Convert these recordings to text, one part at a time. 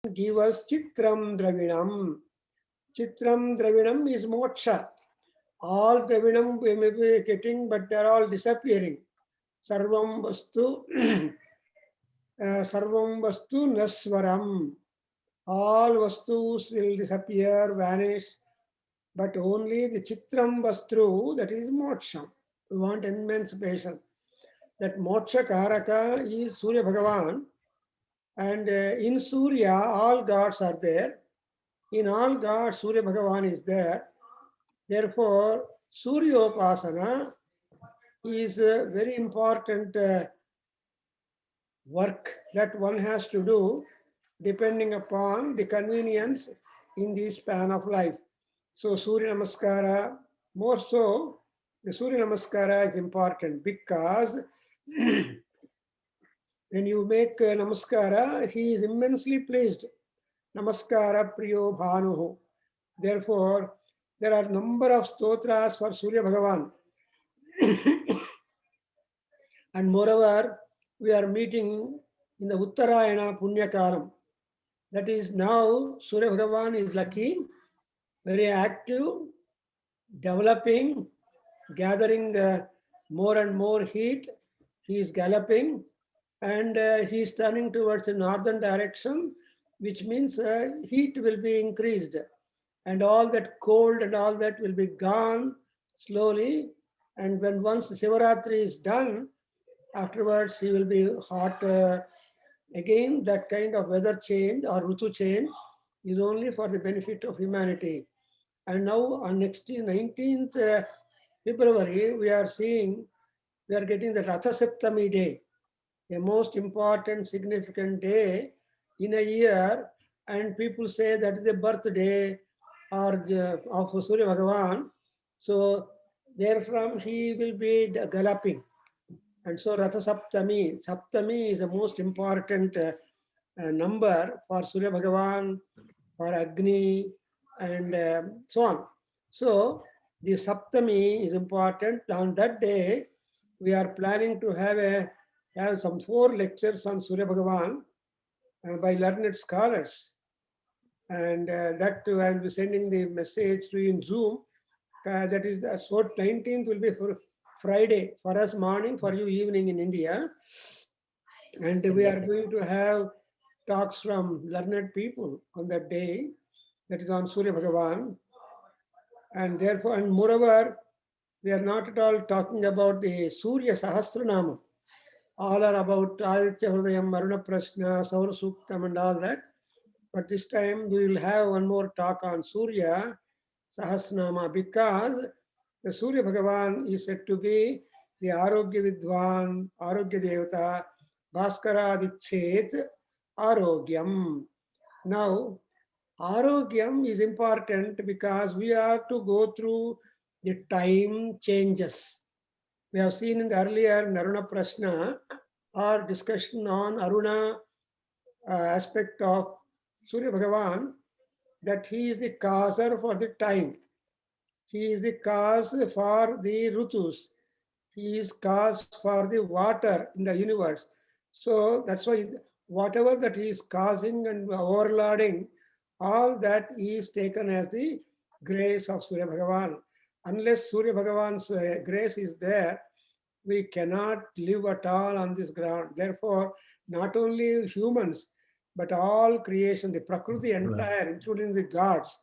give us Chitram Dravinam. Chitram Dravinam is moksha. All Dravinam we may be getting, but they are all disappearing. Sarvam Vastu Sarvam Vastu Naswaram. All Vastus will disappear, vanish, but only the Chitram Vastru, that is moksha. We want emancipation. That moksha Karaka is Surya Bhagavan, and in Surya, all gods are there. In all gods, Surya Bhagavan is there. Therefore, Suryopasana is a very important work that one has to do depending upon the convenience in the span of life. So, Surya Namaskara, more so, the Surya Namaskara is important because when you make Namaskara, he is immensely pleased. Namaskara Priyo Bhanuhu. Therefore, there are number of stotras for Surya Bhagavan. And moreover, we are meeting in the Uttarayana Punya Kalam. That is now Surya Bhagavan is lucky, very active, developing, gathering more and more heat. He is galloping and he is turning towards the northern direction, which means heat will be increased. And all that cold and all that will be gone slowly. And when once the Sivaratri is done, afterwards he will be hot again. That kind of weather change or Rutu change is only for the benefit of humanity. And now on next 19th February, we are getting the Ratha Saptami day, a most important, significant day in a year, and people say that is the birthday of Surya Bhagavan. So therefrom he will be galloping. And so Ratha Saptami is the most important number for Surya Bhagavan, for Agni, and so on. So the Saptami is important. On that day, we are planning to have some 4 lectures on Surya Bhagavan by learned scholars. And that too, I will be sending the message to you in Zoom. That is, so 19th will be for Friday, for us morning, for you evening in India. And we are going to have talks from learned people on that day. That is on Surya Bhagavan. And therefore, and moreover, we are not at all talking about the Surya Sahasranama. All are about Aditya Hridayam, Varuna Prashna, Saura Suktam and all that. But this time we will have one more talk on Surya Sahasranama because the Surya Bhagavan is said to be the Arogya Vidwan, Arogya Devata, Bhaskaradichet, Arogyam. Now, Arogyam is important because we are to go through the time changes. We have seen in the earlier Naruna Prashna or discussion on Aruna aspect of Surya Bhagavan that he is the causer for the time. He is the cause for the Rutus. He is cause for the water in the universe. So that's why whatever that he is causing and overloading, all that is taken as the grace of Surya Bhagavan. Unless Surya Bhagavan's grace is there, we cannot live at all on this ground. Therefore, not only humans, but all creation, the Prakriti entire, including the gods,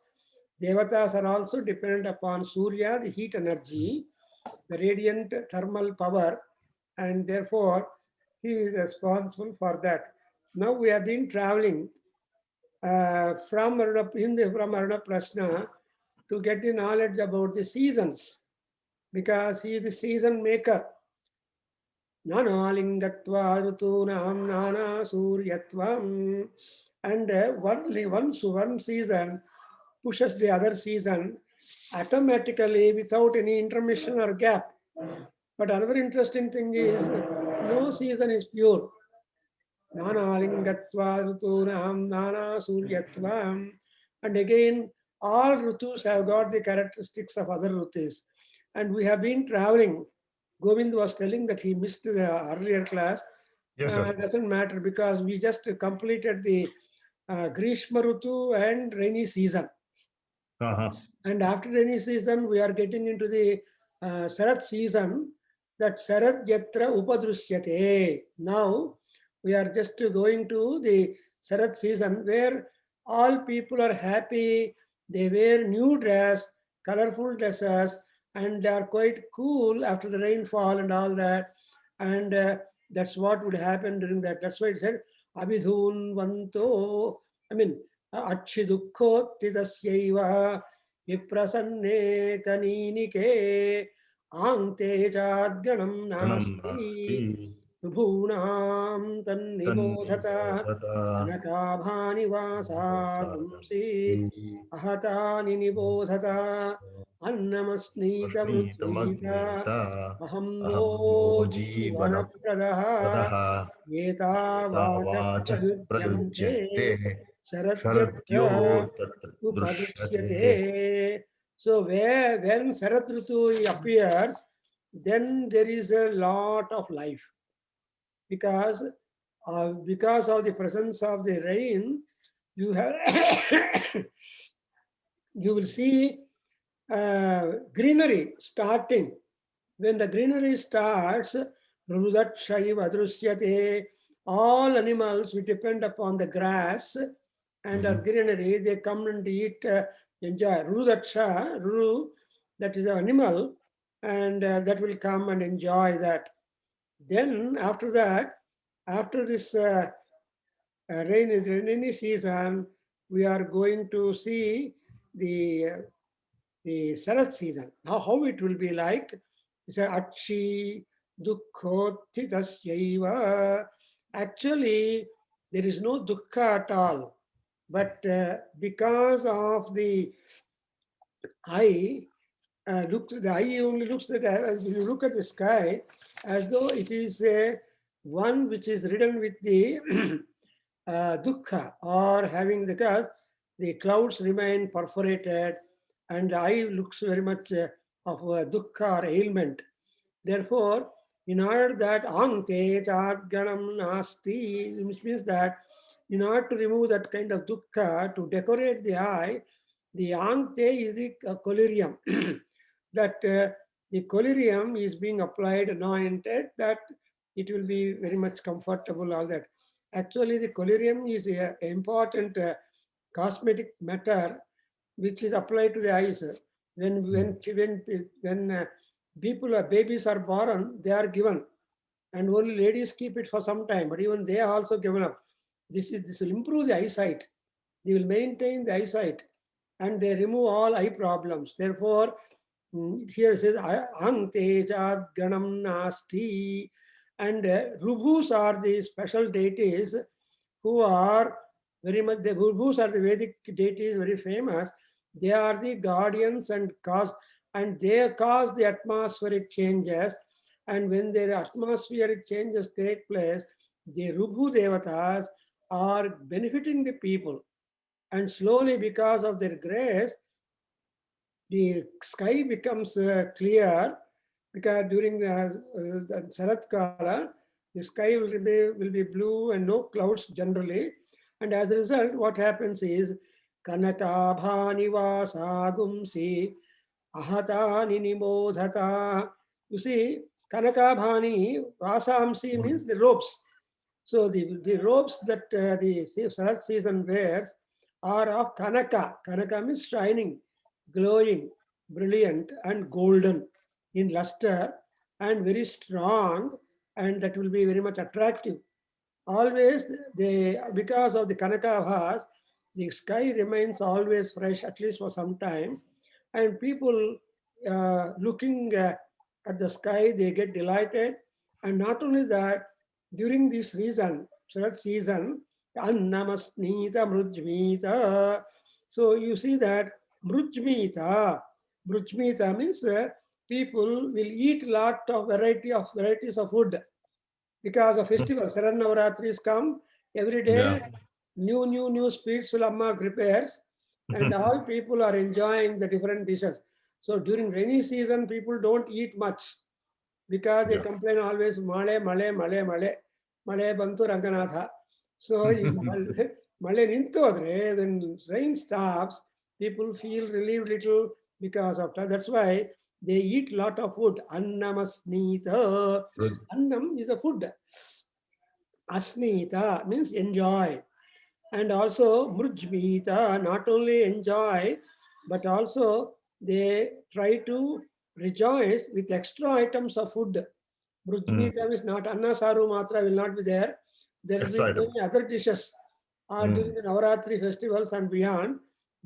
Devatas are also dependent upon Surya, the heat energy, the radiant thermal power, and therefore he is responsible for that. Now we have been traveling from Aruna Prashna to get the knowledge about the seasons because he is the season maker. Nana lingatva rutunam nana suryatvam. And one season pushes the other season automatically without any intermission or gap. But another interesting thing is no season is pure. Nana lingatva rutunam nana suryatvam. And again, all rutus have got the characteristics of other rutus. And we have been traveling. Govind was telling that he missed the earlier class. Yes, sir. It doesn't matter because we just completed the Grishma Rutu and rainy season. And after rainy season, we are getting into the Sarat season, that Sarat Yatra Upadrusyate. Now, we are just going to the Sarat season where all people are happy, they wear new dress, colorful dresses, and they are quite cool after the rainfall and all that. And that's what would happen during that. That's why it said, Abhidhun Vanto, I mean, Achidukho Tidasyaiva. विप्रसन्ने तनीनिके आङ्ते चाद्गणं नास्ति विभूणां तन्निबोधत कनकाभानिवासागुंसि अहतानि निबोधत अन्नमस्नीतमृद्वीत अहं वो जीवनप्रदः एतावाचः प्रयुज्यन्ते शरद्यत्र upadrishyate. So when Sarat Ritu appears, then there is a lot of life, because of the presence of the rain, you have you will see greenery starting. When the greenery starts, Rudakshaiva Adrusyate, all animals will depend upon the grass and greenery, they come and eat, enjoy. Rudaksha, Ruru, that is an animal, and that will come and enjoy that. Then after that, after this rainy season, we are going to see the Sarat season. Now, how it will be like? It's a Achi Dukkhottitasyaiva. Actually, there is no dukkha at all. But because of the eye, the eye only looks at, as you look at the sky, as though it is one which is ridden with the dukkha, or having the clouds remain perforated, and the eye looks very much of a dukkha or ailment. Therefore, in order that angte chadganam nasti, which means that in order to remove that kind of dukkha, to decorate the eye, the angte is the collyrium. That the collyrium is being applied, anointed, that it will be very much comfortable, all that. Actually, the collyrium is an important cosmetic matter which is applied to the eyes. When people or babies are born, they are given, and only ladies keep it for some time, but even they are also given up. This will improve the eyesight. They will maintain the eyesight, and they remove all eye problems. Therefore, here it says Ante Jad Ganam Nasti, and Rubhus are the special deities who are very much. The Rubhus are the Vedic deities, very famous. They are the guardians and they cause the atmospheric changes. And when the atmospheric changes take place, the Rubhu Devatas are benefiting the people. And slowly, because of their grace, the sky becomes clear, because during the Sarat Kala, the sky will be blue and no clouds generally. And as a result, what happens is Kanakabhani Vasagumsi Ahatani Nimodhata. You see, Kanakabhani Vasamsi means the robes. So the robes that the Sarat season wears are of Kanaka. Kanaka means shining, glowing, brilliant, and golden in luster, and very strong, and that will be very much attractive. Always, because of the Kanaka Bhas, the sky remains always fresh, at least for some time, and people looking at the sky, they get delighted. And not only that, during this season, Sharat season, Annamasnita Mrujmita. So you see that Mrujmita means people will eat lot of varieties of food because of festivals. Saranavaratris come every day. New sweets will Amma prepares, and all people are enjoying the different dishes. So during rainy season, people don't eat much because they complain always, male bantu Ranganatha. So ಮಳೆ ನಿಂತು ಹೋದ್ರೆ, when rain stops, people feel relieved little because of that. That's why they eat lot of food. Annamasnita. Annam is a food. Asnita means enjoy. And also mrujmita, not only enjoy, but also they try to rejoice with extra items of food. Mrujmita is not Anna Saru Matra will not be there. There will be Extra items. many other dishes during the Navaratri festivals and beyond.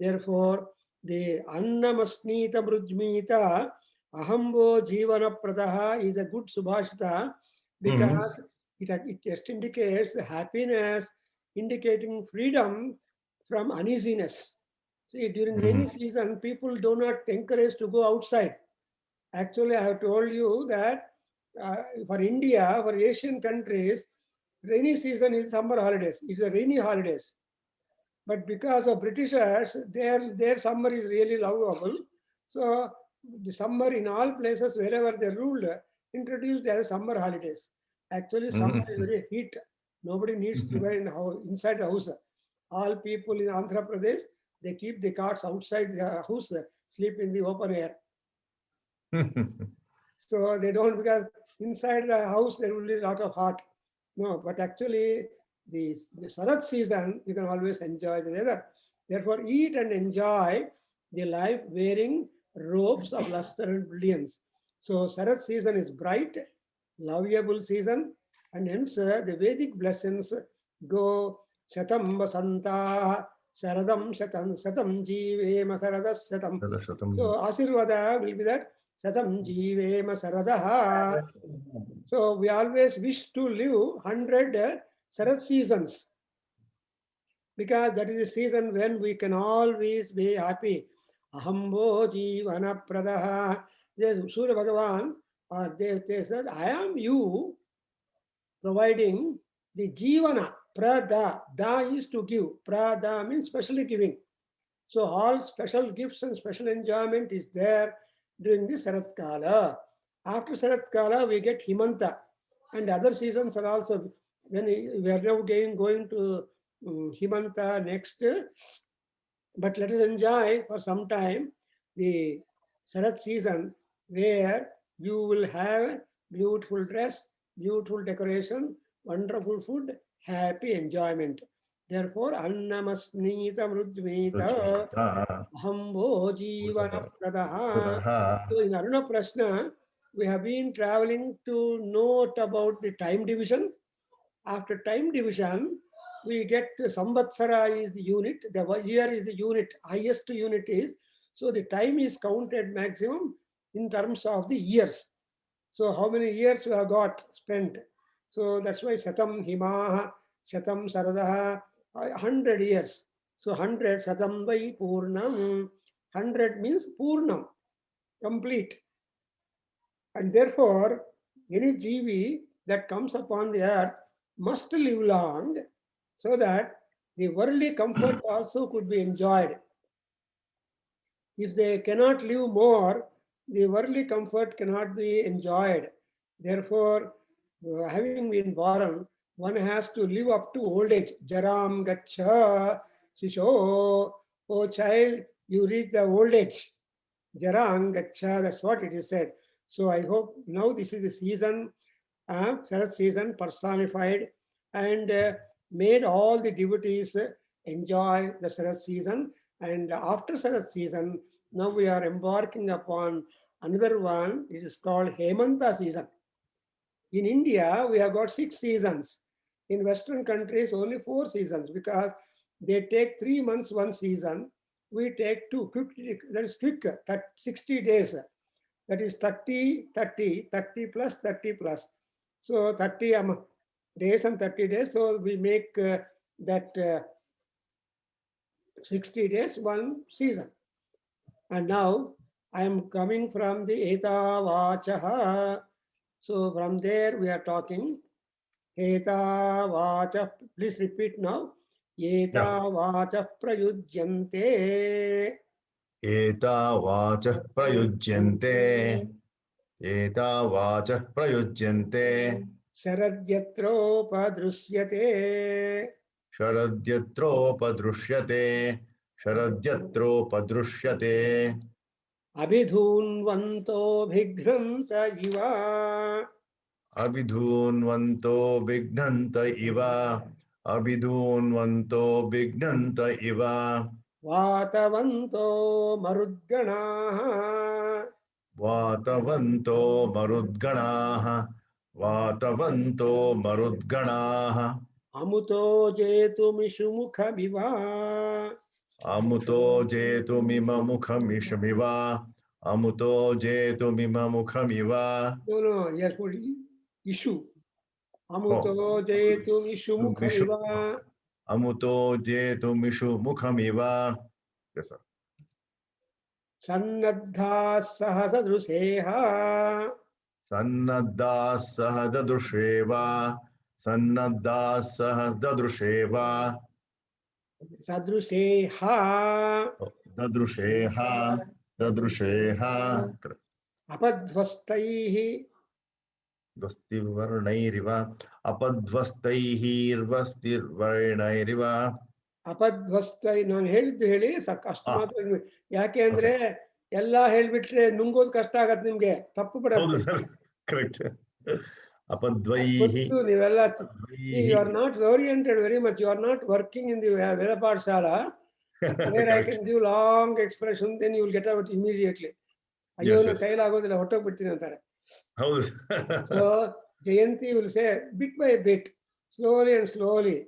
Therefore, the Annamasnita Mrujmita Ahambo Jivana Pradaha is a good Subhashita because it just indicates the happiness, indicating freedom from uneasiness. See, during rainy season, people do not encourage to go outside. Actually, I have told you that for India, for Asian countries, rainy season is summer holidays. It's a rainy holidays. But because of Britishers, their summer is really lovable. So the summer in all places wherever they ruled introduced as summer holidays. Actually, summer is very heat. Nobody needs to be inside the house. All people in Andhra Pradesh, they keep the carts outside the house, sleep in the open air. So they don't, because inside the house there will be a lot of hot. No, but actually the Sarat season, you can always enjoy the weather. Therefore, eat and enjoy the life wearing robes of luster and brilliance. So Sarat season is bright, lovable season, and hence the Vedic blessings go Shatam Vasanta, Saradam Shatam, Satam Jeevema Saradas Shatam. So Asirvada will be that Shatam Jeevema Saradaha. So we always wish to live 100 Sarat seasons, because that is the season when we can always be happy. Ahambo Jivana Pradaha. Yes, Surya Bhagavan, or they said, I am you providing the Jivana. Prada. Da is to give. Prada means specially giving. So all special gifts and special enjoyment is there during the Sarat Kala. After Sarat Kala, we get Himanta. And other seasons are also, when we are now going to Himanta next. But let us enjoy for some time the Sarat season, where you will have beautiful dress, beautiful decoration, wonderful food, happy enjoyment. Therefore, Annamasnita Mrujmita Hambo Jivana Pradaha. So in Aruna Prashna, we have been traveling to note about the time division. After time division, we get Samvatsara is the unit, the year is the unit, highest unit is. So the time is counted maximum in terms of the years. So how many years we have got spent. So that's why Shatam Himaha, Shatam Saradaha, 100 years. So 100, Shatam by Purnam. 100 means Purnam, complete. And therefore, any Jivi that comes upon the earth must live long, so that the worldly comfort also could be enjoyed. If they cannot live more, the worldly comfort cannot be enjoyed. Therefore, having been born, one has to live up to old age. Jaram Gacha Shisho. Oh child, you reach the old age. Jarang Gacha, that's what it is said. So I hope now this is the season, Sarat season personified, and made all the devotees enjoy the Sarat season. And after Sarat season, now we are embarking upon another one. It is called Hemanta season. In India, we have got 6 seasons. In Western countries, only 4 seasons, because they take 3 months one season. We take 2. Quick, that is quick, 60 days. That is 30, 30, 30 plus, 30 plus. So 30 days and 30 days. So we make that 60 days one season. And now I am coming from the Eta Vachaha. So from there we are talking. Eta Vacha, please repeat now. Eta Vacha Prayujyante. Eta Vacha Prayujyante. Eta Vacha Prayujyante. Sharadyatropadrusyate. शरद्यत्रोपदृश्यते शरद्यत्रोपदृश्यते अभिधून्वन्तोऽभिघ्नन्त इव अभिधून्वन्तो विघ्नन्त इव अभिधून्वन्तो विघ्नन्त इव वातवन्तो मरुद्गणाः वातवन्तो मरुद्गणाः वातवन्तो मरुद्गणाः अमुतो जेतुमिषुमुखमिव अमुतो जेतुमिममुखमिषमिव अमुतो जेतुमिममुखमिव No, no, yes, what issue. Amuto मिषु jetumisumukhamiva अमुतो जेतुमिषुमुखमिव Yes, sir. sannadha sahasadruseha सन्नद्धाः सह ददृशेव सन्नद्धाः सह ददृशेव sadruseha ददृशेह ददृशेह apadhvastaihi ध्वस्तिवर्णैरिव अपध्वस्तैर्वस्तिर्वर्णैरिव ಅಪಧ್ವಸ್ತ ನಾನು ಹೇಳಿದ್ದು ಹೇಳಿ ಸಾಕು ಅಷ್ಟು ಮಾತ್ರ ಯಾಕೆ ಅಂದ್ರೆ ಎಲ್ಲಾ ಹೇಳ್ಬಿಟ್ರೆ ನುಂಗೋದು ಕಷ್ಟ ಆಗತ್ತೆ ನಿಮ್ಗೆ ತಪ್ಪು ಹೌದು ಬರುತ್ತೆ ಸರ್ ಕರೆಕ್ಟ್ ಅಪದ್ವೈಹಿ ಗೊತ್ತು ನೀವೆಲ್ಲ you are not oriented very much you are not working in the ವೇದ ಪಾಠಶಾಲಾ where I can give long expression then you will get out immediately ಅಯ್ಯೋ ನನ್ನ ಕೈಲಾಗೋದಿಲ್ಲ ಹೊಟ್ಟೋಗ್ಬಿಡ್ತೀನಿ ಅಂತಾರೆ ಹೌದು so Jayanti will say bit by bit slowly and slowly.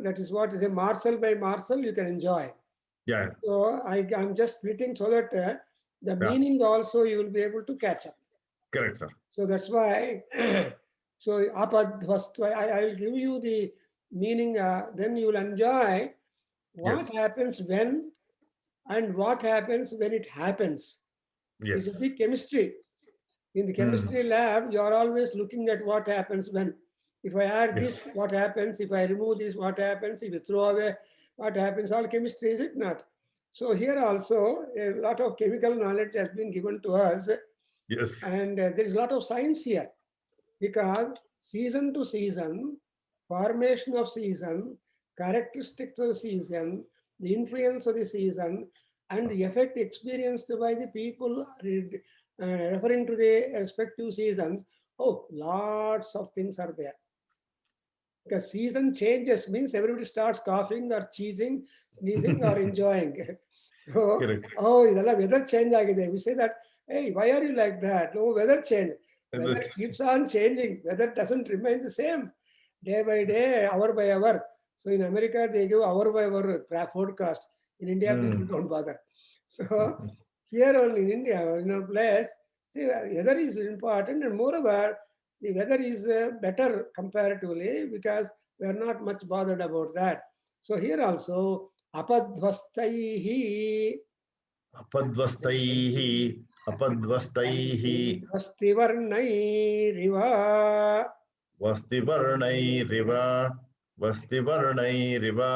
That is what is a morsel by morsel you can enjoy. Yeah. So I'm just splitting so that the meaning also you will be able to catch up. Correct, sir. So that's why, so apadhvastva, I will give you the meaning, then you will enjoy what happens when and what happens when it happens. Yes. It's a big chemistry. In the chemistry lab, you are always looking at what happens when. If I add this, what happens? If I remove this, what happens? If you throw away, what happens? All chemistry, is it not? So here also, a lot of chemical knowledge has been given to us. Yes. And there is a lot of science here. Because season to season, formation of season, characteristics of season, the influence of the season, and the effect experienced by the people referring to the respective seasons, lots of things are there. Because season changes means everybody starts coughing or cheesing, sneezing or enjoying. So, idella weather change agide. We say that, hey, why are you like that? No, weather change. Weather keeps on changing. Weather doesn't remain the same. Day by day, hour by hour. So in America, they give hour by hour forecast. In India, people don't bother. So here only in India, in our place, see, weather is important, and moreover, the weather is better comparatively because we are not much bothered about that. So here also, apadhvastaihi. Apadhvastaihi. Apadhvastaihi. Vastivarnairiva. Vastivarnairiva. Vastivarnairiva.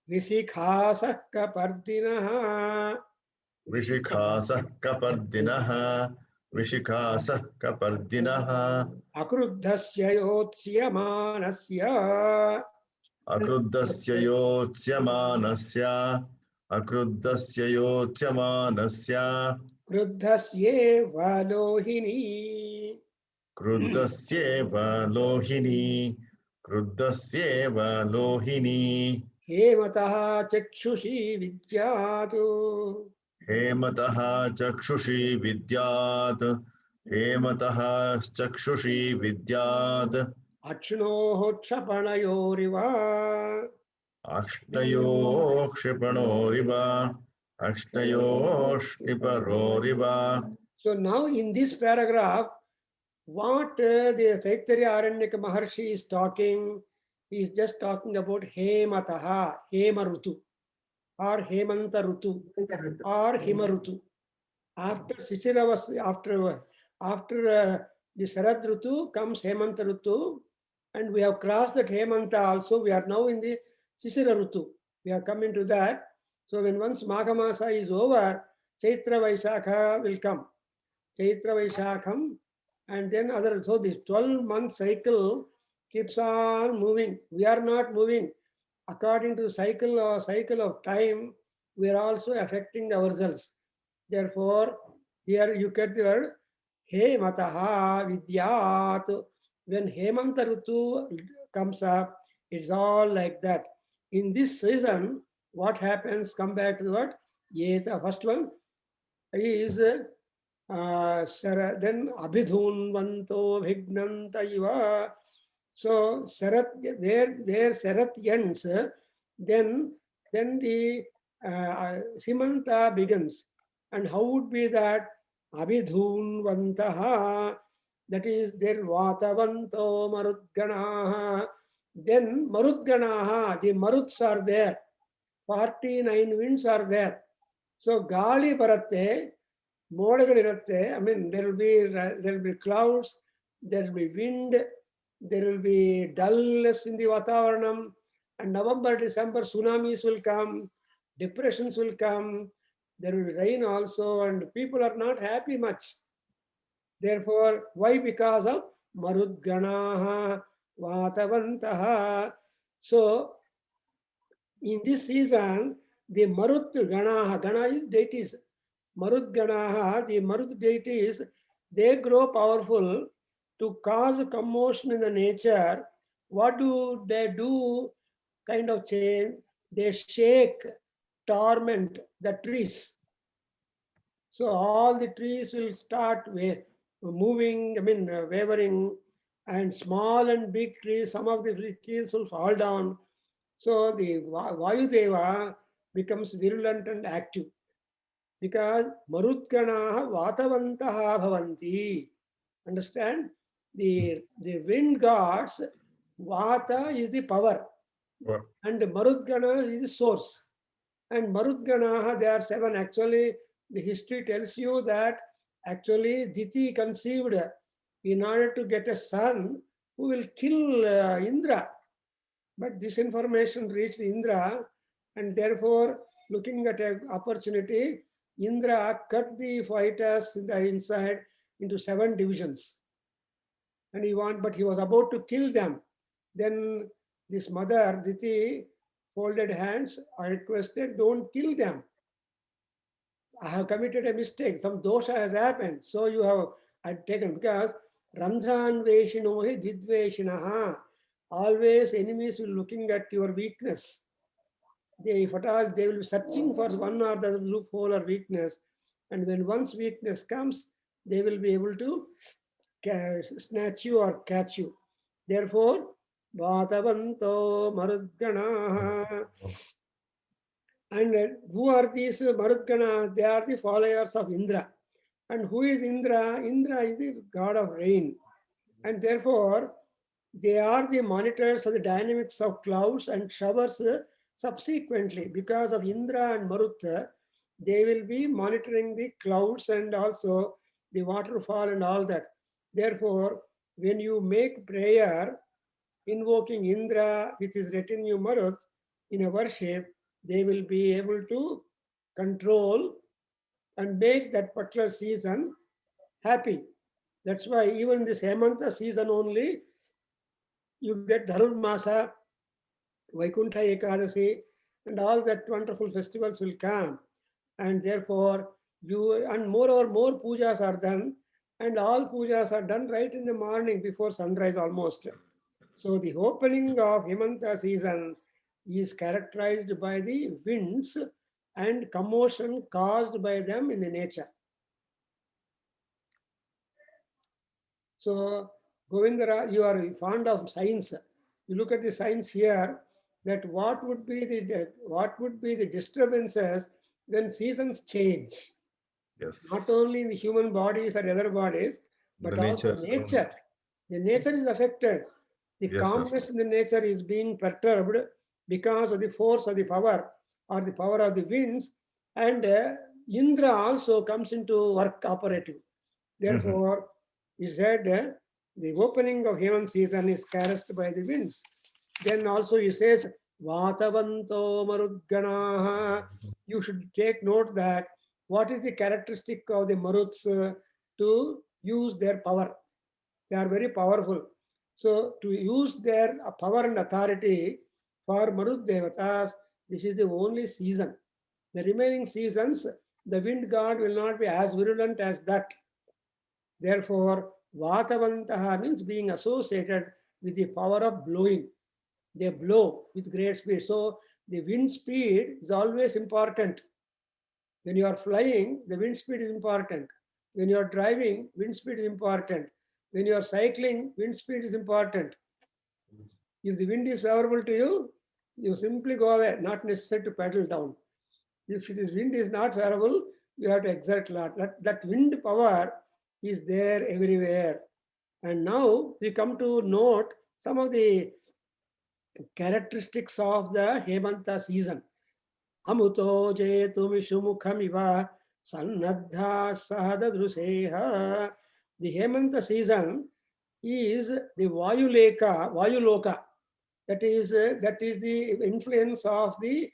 Vishikhasah kapardinaha. Vishikasah kapardinaha. Vishikasah kapardinaha. Akruddhasya yotsyamanasya. Akruddhasya yotsyamanasya. Akruddhasya yotsyamanasya. Kruddhasyeva lohini. Kruddhasyeva lohini. Kruddhasyeva lohini. Hemataha chakshushi vidyatu. Hemataha chakshushi vidyat. Hemataha chakshushi vidyat. Akshnoho kshapanayoriva. Akshnayo kshipanoriva. Akshnayo kshiparoriva. So now in this paragraph, what the Taittiriya Aranyaka Maharshi is talking, he is just talking about Hemataha, Hemarutu, or Hemanta Rutu, or Himarutu. After Sisira was, after the Sarad Rutu comes Hemanta Rutu, and we have crossed that Hemanta also. We are now in the Sisira Rutu. We have come into that. So when once Magha Masa is over, Chaitra Vaishakha will come. Chaitra Vaishakham, and then other. So this 12-month cycle keeps on moving. We are not moving. according to the cycle of time, we are also affecting ourselves. Therefore, here you get the word Hemataha Vidyat. When Hemanta Rutu comes up, it's all like that. In this season, what happens? Come back to the word Yeta. First one is then Abhidhunvanto Bhignanta Iva. So Sarat, where Sarat ends, then the Himanta begins. And how would be that? Abhidhunvantaha, that is their Vatavanto Marudganaha. Then Marudganaha, the Maruts are there. 49 winds are there. So Gali Baratte, Modagalirutte, I mean, there will be clouds, there will be wind, there will be dullness in the Vatavaranam, and November, December, tsunamis will come, depressions will come, there will be rain also, and people are not happy much. Therefore, why? Because of Marudganaha, Vatavantaha. So, in this season, the Marut Ganaha, Gana is deities. Marut Ganaha, the Marut deities, they grow powerful to cause commotion in the nature. What do they do? Kind of change. They shake, torment the trees. So all the trees will start moving, I mean, wavering, and small and big trees, some of the trees will fall down. So the Vayudeva becomes virulent and active because Marudganaha Vatavantaha Bhavanti. Understand? The wind gods, Vata is the power, Wow. and Marudgana is the source. And Marudganaha, there are 7. Actually, the history tells you that actually Diti conceived in order to get a son who will kill Indra. But this information reached Indra, and therefore, looking at an opportunity, Indra cut the fighters in the inside into 7 divisions. And but he was about to kill them. Then this mother, Diti, folded hands. I requested, don't kill them. I have committed a mistake. Some dosha has happened. So you have taken, because Randhran Veshinohi Dvidveshinaha. Always enemies will looking at your weakness. If at all, they will be searching for one or the other loophole or weakness. And when one's weakness comes, they will be able to snatch you or catch you. Therefore, Vatavanto Marudganaha. And who are these Marudgana? They are the followers of Indra. And who is Indra? Indra is the god of rain. And therefore, they are the monitors of the dynamics of clouds and showers subsequently. Because of Indra and Marut, they will be monitoring the clouds and also the waterfall and all that. Therefore, when you make prayer invoking Indra with his retinue Marut in a worship, they will be able to control and make that particular season happy. That's why even this Hemanta season only, you get Dharurmasa, Vaikuntha Ekadasi, and all that wonderful festivals will come. And therefore, and more pujas are done, and all pujas are done right in the morning before sunrise almost. So the opening of Hemanta season is characterized by the winds and commotion caused by them in the nature. So, Govindara, you are fond of science. You look at the science here, that what would be the disturbances when seasons change? Yes. Not only in the human bodies or other bodies, but The also nature. nature. The nature is affected. The Yes, calmness in the nature is being perturbed because of the force of the power or the power of the winds, and Indra also comes into work operative. Therefore, he said the opening of human season is caressed by the winds. Then also he says, Vatavanto Marudganaha. You should take note that what is the characteristic of the Maruts to use their power. They are very powerful. So to use their power and authority For Marut Devatas, this is the only season. The remaining seasons, the wind god will not be as virulent as that. Therefore, Vatavantaha means being associated with the power of blowing. They blow with great speed. So the wind speed is always important. When you are flying, the wind speed is important. When you are driving, wind speed is important. When you are cycling, wind speed is important. If the wind is favorable to you, you simply go away, not necessary to pedal down. If it is wind is not favorable, you have to exert a lot. That wind power is there everywhere. And now we come to note some of the characteristics of the Hemanta season. Amuto jetumi shumukhamiva sannadha sahadadruseha. The Hemanta season is the Vayuloka. That is the influence of the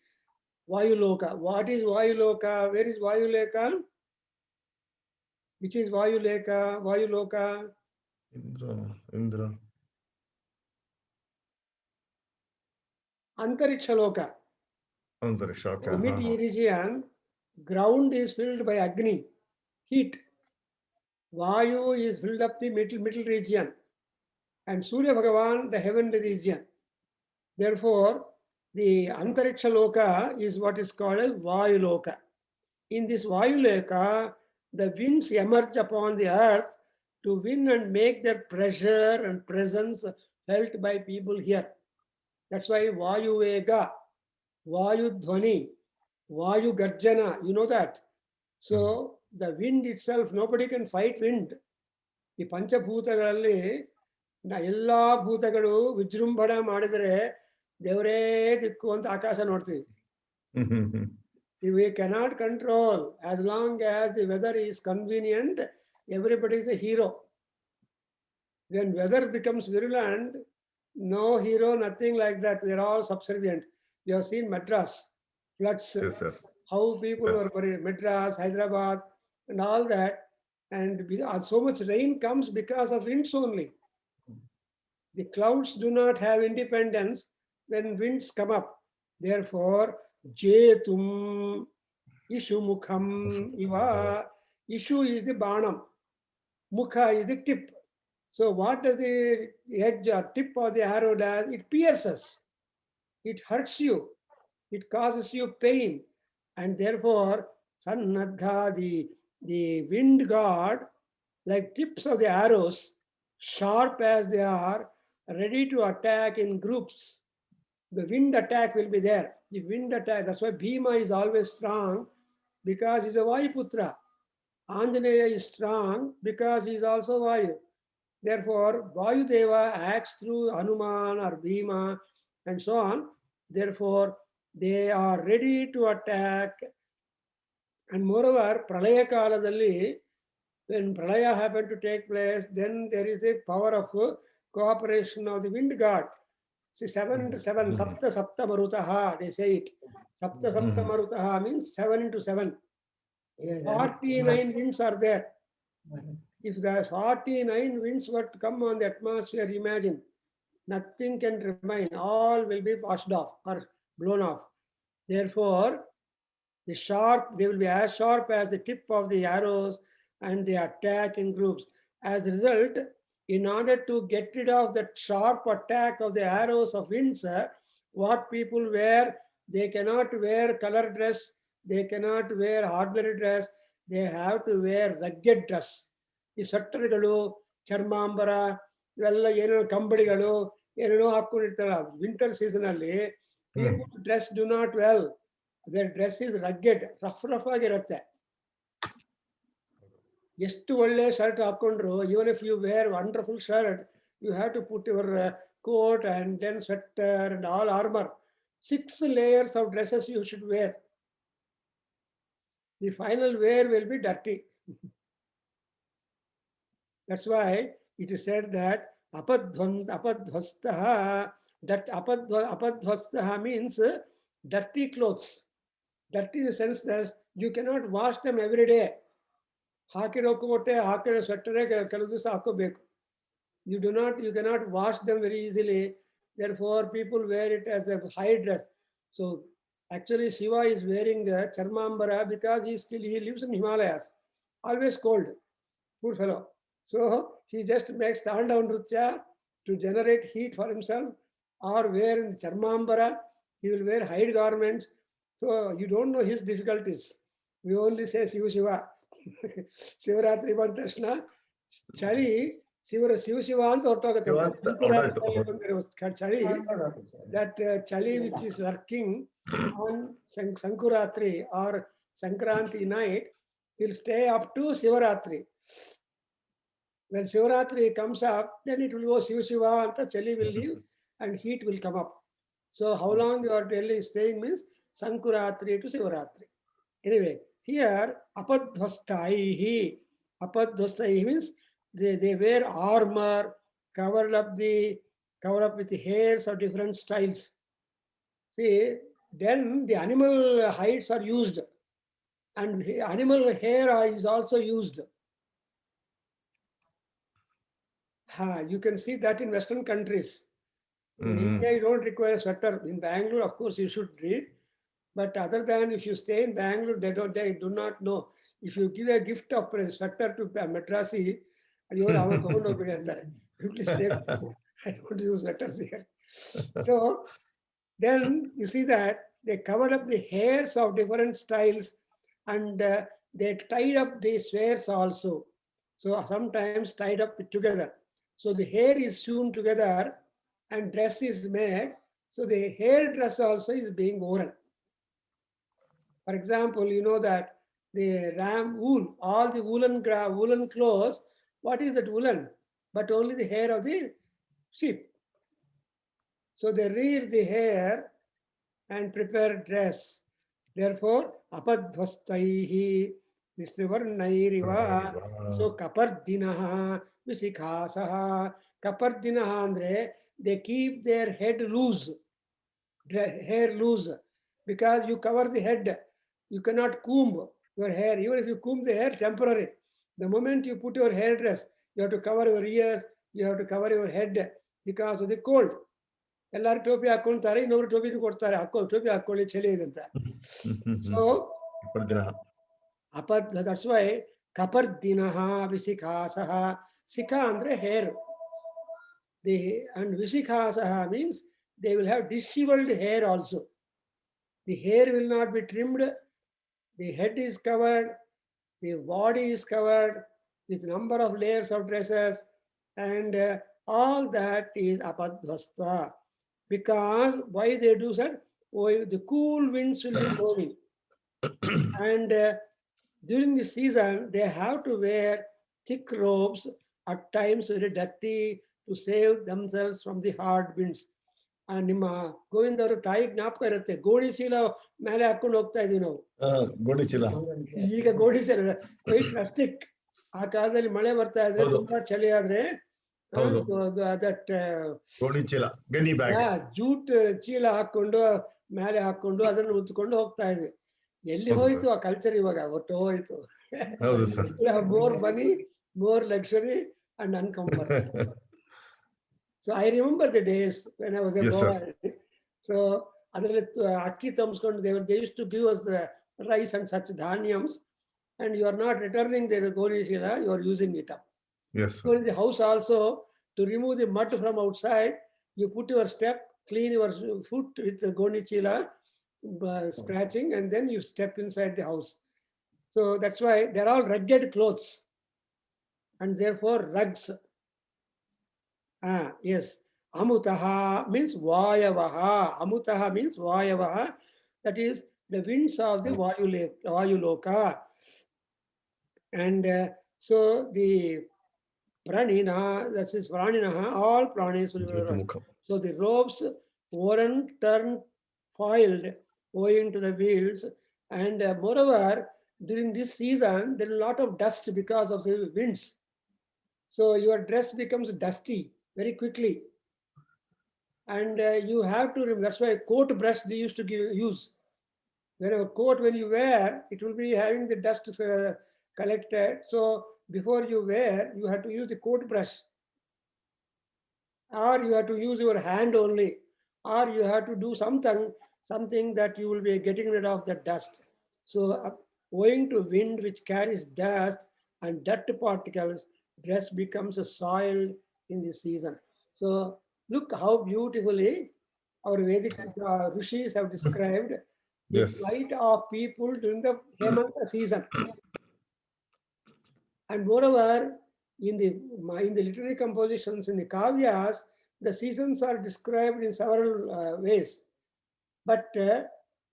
Vayuloka. What is Vayuloka? Where is Vayuloka? Which is Vayuloka? Indra. Antariksha Antariksha. The mid region, ground is filled by Agni, heat. Vayu is filled up the middle region. And Surya Bhagavan, the heavenly region. Therefore, the Antariksha Loka is what is called as Vayu Loka. In this Vayu Loka, the winds emerge upon the earth to win and make their pressure and presence felt by people here. That's why Vayu Vega, Vayu Dhvani, Vayu Garjana, you know that. So the wind itself, nobody can fight wind. ಈ ಪಂಚಭೂತಗಳಲ್ಲಿ ಎಲ್ಲ ಭೂತಗಳು ವಿಜೃಂಭಣ ಮಾಡಿದರೆ ದೇವರೇ ದಿಕ್ಕು ಅಂತ ಆಕಾಶ ನೋಡ್ತೀವಿ. We cannot control. As long as the weather is convenient, everybody is a hero. When weather becomes virulent, no hero, nothing like that. We are all subservient. You have seen Madras floods. Yes, sir. How people were buried. Madras, Hyderabad, and all that. And so much rain comes because of winds only. The clouds do not have independence when winds come up. Therefore, Jetum Ishu Mukham Iva. Ishu is the banam. Mukha is the tip. So what does the edge or tip of the arrow does? It pierces. It hurts you. It causes you pain. And therefore, Sannadha, the wind god, like tips of the arrows, sharp as they are, ready to attack in groups. The wind attack will be there. The wind attack, that's why Bhima is always strong, because he's a Vayuputra. Anjaneya is strong because he is also Vayu. Therefore, Vayudeva acts through Hanuman or Bhima and so on. Therefore, they are ready to attack. And moreover, Pralaya Kaladalli, when Pralaya happened to take place, then there is a power of cooperation of the wind god. See, 7 into 7, Sapta Sapta Marutaha, they say it. Sapta Sapta Marutaha means 7 into 7. 49 winds are there. If the 49 winds were to come on the atmosphere, imagine, nothing can remain. All will be washed off or blown off. Therefore, they will be as sharp as the tip of the arrows, and they attack in groups. As a result, in order to get rid of that sharp attack of the arrows of winds, what people wear, they cannot wear color dress, they cannot wear ordinary dress, they have to wear rugged dress. ಈ ಸ್ವೆಟ್ಟರ್ಗಳು, ಚರ್ಮಾಂಬರ, ಇವೆಲ್ಲ ಏನೇನೋ ಕಂಬಳಿಗಳು ಏನೇನೋ ಹಾಕೊಂಡಿರ್ತಾರ. Winter season ಅಲ್ಲಿ people dress do not well. Their dress is rugged, rough ಆಗಿರುತ್ತೆ. ಎಷ್ಟು ಒಳ್ಳೆ shirt ಹಾಕೊಂಡ್ರು, even if you wear wonderful shirt, you have to put your coat and then sweater and all armor. 6 layers of dresses you should wear. The final wear will be dirty. That's why it is said that apadhvastaha, that apadhvastaha means dirty clothes. Dirty in the sense that you cannot wash them every day. ಹಾಕಿರೋ ಕೋಟೆ, ಹಾಕಿರೋ ಸ್ವೆಟ್ಟರೇ ಕೆಲವು ದಿವಸ ಹಾಕೋಬೇಕು. You cannot wash them very easily. Therefore, people wear it as a high dress. So actually, Shiva is wearing the Charmambara because he lives in Himalayas, always cold, poor fellow. So he just makes Tandav Nritya to generate heat for himself, or wear in the Charmambara. He will wear hide garments. So you don't know his difficulties. We only say Shiva Shiva. Shivaratri Bantarshna, ಚಳಿ ಶಿವ ಶಿವ ಅಂತ ಹೊರಟೋಗುತ್ತೆ ಶಿವ ಅಂತ ಹೊರಟೋಯ್ತು. ಚಳಿ that chali which is lurking on Sankuratri or Sankranti night will stay up to Shivaratri. When Shivaratri comes up, then it will go Shiva Shiva and the chali will leave and heat will come up. So how long you are really staying means Sankuratri to Shivaratri. Anyway, here apadhvastaihi. Apadhvastaihi means they wear armor, cover up with the hairs of different styles. See, then the animal hides are used, and animal hair is also used. You can see that in Western countries. In India, you don't require a sweater. In Bangalore, of course, you should read. But other than if you stay in Bangalore, they do not know. If you give a gift of a sweater to Madrasi, and you are please take. I don't use sweaters here. So then you see that they covered up the hairs of different styles, and they tied up the swears also. So sometimes tied up together. So the hair is sewn together and dress is made. So the hair dress also is being worn. For example, you know that the ram wool, all the woolen clothes, what is that woolen? But only the hair of the sheep. So they rear the hair and prepare dress. Therefore, apadhvastaihi visrivarnairiva. So kapardinaha visikhasaha. Kapardinaha andre, they keep their head loose, hair loose, because you cover the head. You cannot comb your hair. Even if you comb the hair, temporary. The moment you put your hair dress, you have to cover your ears, you have to cover your head because of the cold. ಎಲ್ಲರೂ ಟೋಪಿ ಹಾಕೊಳ್ತಾರೆ, ಇನ್ನೊಬ್ರು ಟೋಪಿ ಕೊಡ್ತಾರೆ, ಟೋಪಿ ಹಾಕೊಳ್ಳಿ ಚಳಿ ಇದೆ ಅಂತ. So that's why kapardinaha visikhasaha. Sikha andre hair. And visikhasaha means they will have disheveled hair also. The hair will not be trimmed. The head is covered. The body is covered with number of layers of dresses, and all that is apadhvasta. Because why they do that? The cool winds will be blowing, and during the season they have to wear thick robes, at times very dirty, to save themselves from the hard winds. ನಿಮ್ಮ ಗೋವಿಂದ ಅವರ ತಾಯಿ ಜ್ಞಾಪಕ ಇರುತ್ತೆ, ಗೋಣಿ ಚೀಲ ಮೇಲೆ ಹಾಕೊಂಡು ಹೋಗ್ತಾ ಇದೀವಿ ನಾವು. ಗೋಣಿ ಚೀಲ, ಈಗ ಗೋಣಿ ಚೀಲ ವೈಟ್ ಪ್ಲಾಸ್ಟಿಕ್. ಆ ಕಾಲದಲ್ಲಿ ಮಳೆ ಬರ್ತಾ ಇದ್ರೆ, ತುಂಬಾ ಚಳಿ ಆದ್ರೆ ಜೂಟ್ ಚೀಲ ಹಾಕೊಂಡು ಮೇಲೆ ಹಾಕೊಂಡು ಅದನ್ನು ಉತ್ಕೊಂಡು ಹೋಗ್ತಾ ಇದ್ವಿ. ಎಲ್ಲಿ ಹೋಯ್ತು ಆ ಕಲ್ಚರ್? ಇವಾಗ ಒಟ್ಟು ಹೋಯ್ತು. More money, more luxury and uncomfortable. So I remember the days when I was a boy. So ಅದರಲ್ಲಿ ಅಕ್ಕಿ ತಂಬಿಸ್ಕೊಂಡು they used to give us rice and such dhanyams, and you are not returning the goni chila, you are using it up. Yes. So in the house also, to remove the mud from outside, you put your step, clean your foot with the goni chila, scratching, and then you step inside the house. So that's why they're all rugged clothes, and therefore rugs. Yes. Amutaha means Vayavaha. Amutaha means Vayavaha. That is the winds of the Vayuloka. And so the Pranina, that is Praninaha, all Pranis will be. So the robes worn, turned, foiled, owing to the wheels. And moreover, during this season, there is a lot of dust because of the winds. So your dress becomes dusty very quickly. And you have to remember, that's why coat brush they used to use. When a coat, when you wear, it will be having the dust collected. So before you wear, you have to use the coat brush. or you have to use your hand only, or you have to do something that you will be getting rid of the dust. So owing to wind which carries dust and dirt particles, dress becomes a soil in the season. So look how beautifully our Vedic rishis have described the Yes. plight of people during the Hemanta season. And moreover, in the literary compositions, in the kavyas, the seasons are described in several ways. But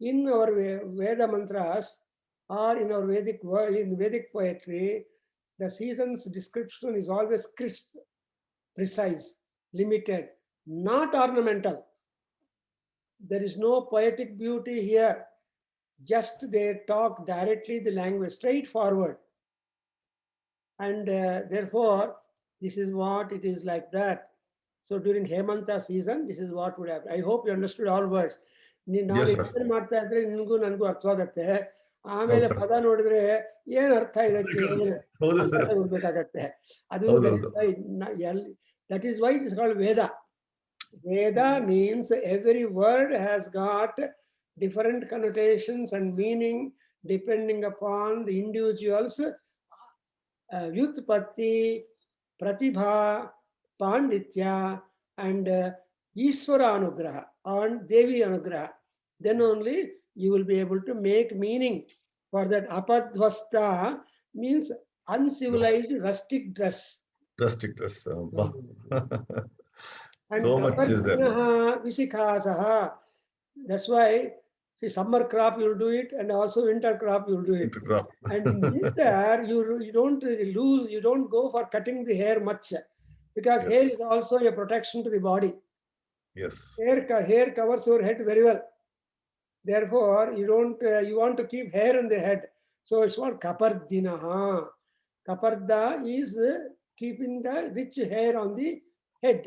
in our Veda mantras or in our Vedic poetry, the seasons description is always crisp, precise, limited, not ornamental. There is no poetic beauty here. Just they talk directly the language, straightforward. And therefore, this is what it is like that. So during Hemanta season, this is what would happen. I hope you understood all words. ನಾನು Yes, sir. Explain ಮಾಡ್ತಾ ಇದ್ರೆ ನಿನಗೂ ನನಗೂ ಅರ್ಥವಾಗತ್ತೆ. ಆಮೇಲೆ ಹೌದು sir. ಪದ ನೋಡಿದ್ರೆ ಏನ್ ಅರ್ಥ ಇದಕ್ಕೆ ಹೌದು ಸರ್. ಹೋಗ್ಬೇಕಾಗತ್ತೆ. ಅದು ಹೌದೌದು. that is why it is called Veda. Veda means every word has got different connotations and meaning depending upon the individual's Vyutpatti, Pratibha, Panditya, and Ishvara Anugraha and Devi Anugraha. Then only you will be able to make meaning for that. Apadvasta means uncivilized rustic dress. Rustic dress. Wow. And So much is there. Kapardinaha Visikhasaha. That's why, see, summer crop you'll do it, and also winter crop you'll do it. To drop. And in winter, you don't lose, you don't go for cutting the hair much, because Yes. hair is also a protection to the body. Yes. Hair covers your head very well. Therefore, you don't you want to keep hair on the head. So it's called kapardinaha. Kaparda is keeping the rich hair on the head.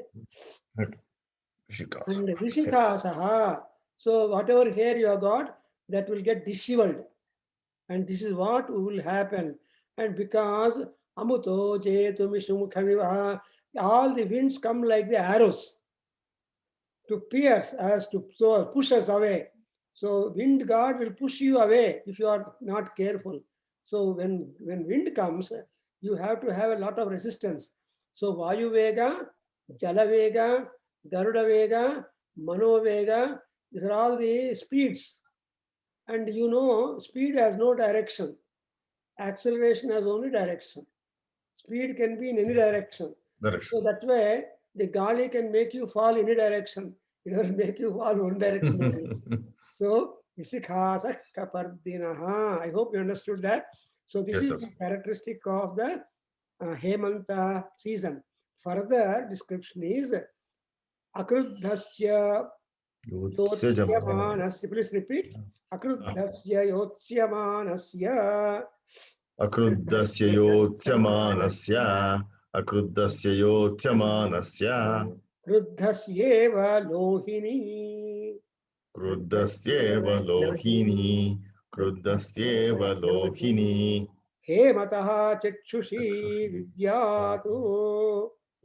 Shikas. And Vishikasaha. So whatever hair you have got, that will get disheveled. And this is what will happen. And because Amuto Jetumishumukhavivaha, all the winds come like the arrows to pierce us, to push us away. So wind god will push you away if you are not careful. So when wind comes, you have to have a lot of resistance. So Vayu Vega, Jala Vega, Garuda Vega, Mano Vega, these are all the speeds. And you know, speed has no direction. Acceleration has only direction. Speed can be in any direction. Direction. So that way, the gali can make you fall any direction. It doesn't make you fall one direction only. So, Visikhasa Kapardinaha. I hope you understood that. So this Yes, is sir. the characteristic of the Hemanta season. Further description is Akruddhasya Yotyamanasya. Please repeat. Akruddhasya Yotyamanasya. Akruddhasya yotyamanasya. Akruddhasya yotyamanasya. Kruddhasyeva lohini. Kruddhasyeva lohini. Kruddhasyeva lohini. Hemataha chakshushi vidyatu.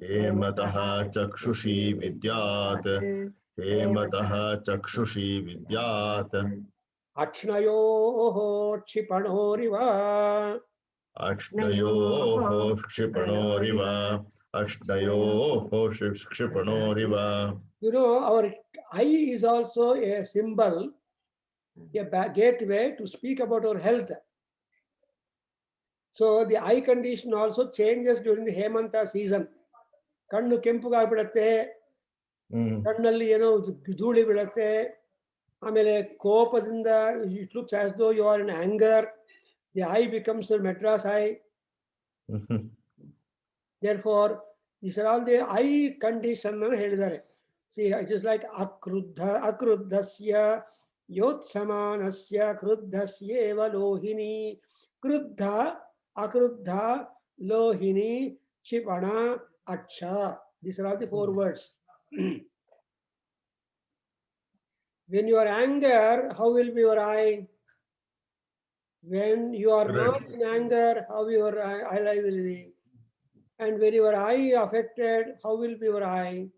Hemataha chakshushi vidyat. Hemataha chakshushi vidyat. Akshnayoho kshipanoriva. Akshnayoho kshipanoriva. Akshnayoho kshipanoriva. You know, our eye is also a symbol, a gateway to speak about our health. So the eye condition also changes during the Hemanta season. ಕಣ್ಣು ಕೆಂಪುಗಾಗ್ಬಿಡತ್ತೆ, ಕಣ್ಣಲ್ಲಿ ಏನೋ ಧೂಳಿ ಬಿಡತ್ತೆ, ಆಮೇಲೆ ಕೋಪದಿಂದ it looks as though you are in anger. The eye becomes a Madras eye. Therefore, these are all the eye condition ಅನ್ನು ಹೇಳಿದ್ದಾರೆ. See, it is like akruddhasya yotsamanasya kruddhasyeva lohini. Kruddha, akruddha, lohini, chipana, aksha. These are all the 4 words. When you are anger, how will be your eye? When you are not in anger, how your eye will be? And when your eye affected, how will be your eye?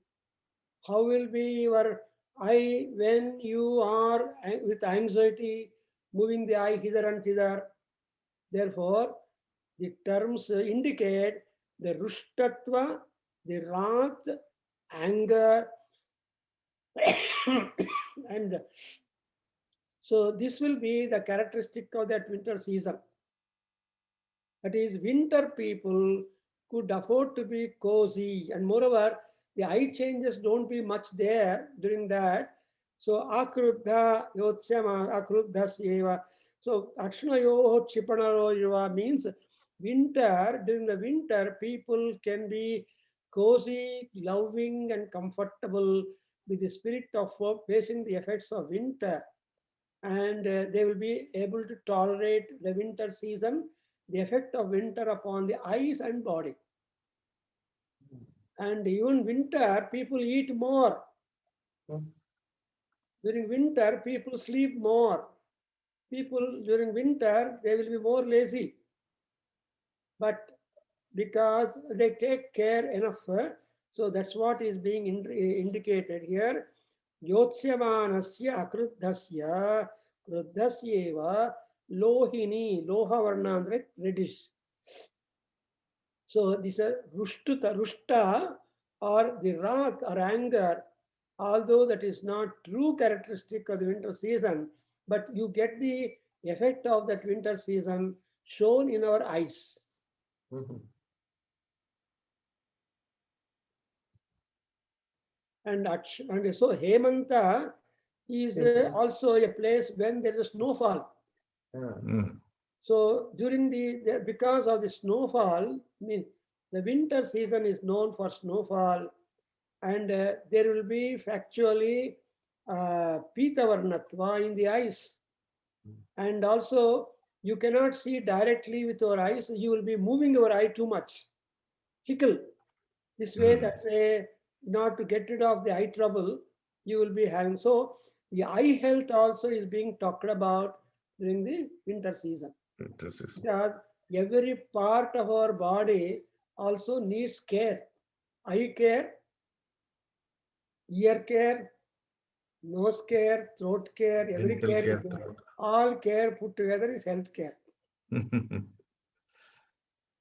How will be your eye when you are with anxiety, moving the eye hither and thither? Therefore, the terms indicate the rushtatva, the wrath, anger, and so this will be the characteristic of that winter season. That is, winter people could afford to be cozy, and moreover, the eye changes don't be much there during that. So akruddha yotsyama akruddhasyeva. So akshnayo chipanaro means winter. During the winter, people can be cozy, loving, and comfortable with the spirit of facing the effects of winter, and they will be able to tolerate the winter season, the effect of winter upon the eyes and body. And even winter, people eat more. During winter, people sleep more. People during winter, they will be more lazy. But because they take care enough, so that's what is being indicated here. Yotsyamaanasya akruddhasya kruddhasyeva lohini, loha varna andre reddish. So this is rushta or the wrath or anger, although that is not true characteristic of the winter season, but you get the effect of that winter season shown in our eyes. And so Hemanta is also a place when there is a snowfall. So during because of the snowfall, the winter season is known for snowfall, and there will be factually pitavarnatva in the eyes. And also you cannot see directly with your eyes, you will be moving your eye too much. Fickle. This way, that way, not to get rid of the eye trouble, you will be having. So the eye health also is being talked about during the winter season. Because every part of our body also needs care. Eye care, ear care, nose care, throat care, every care, all care put together is health care.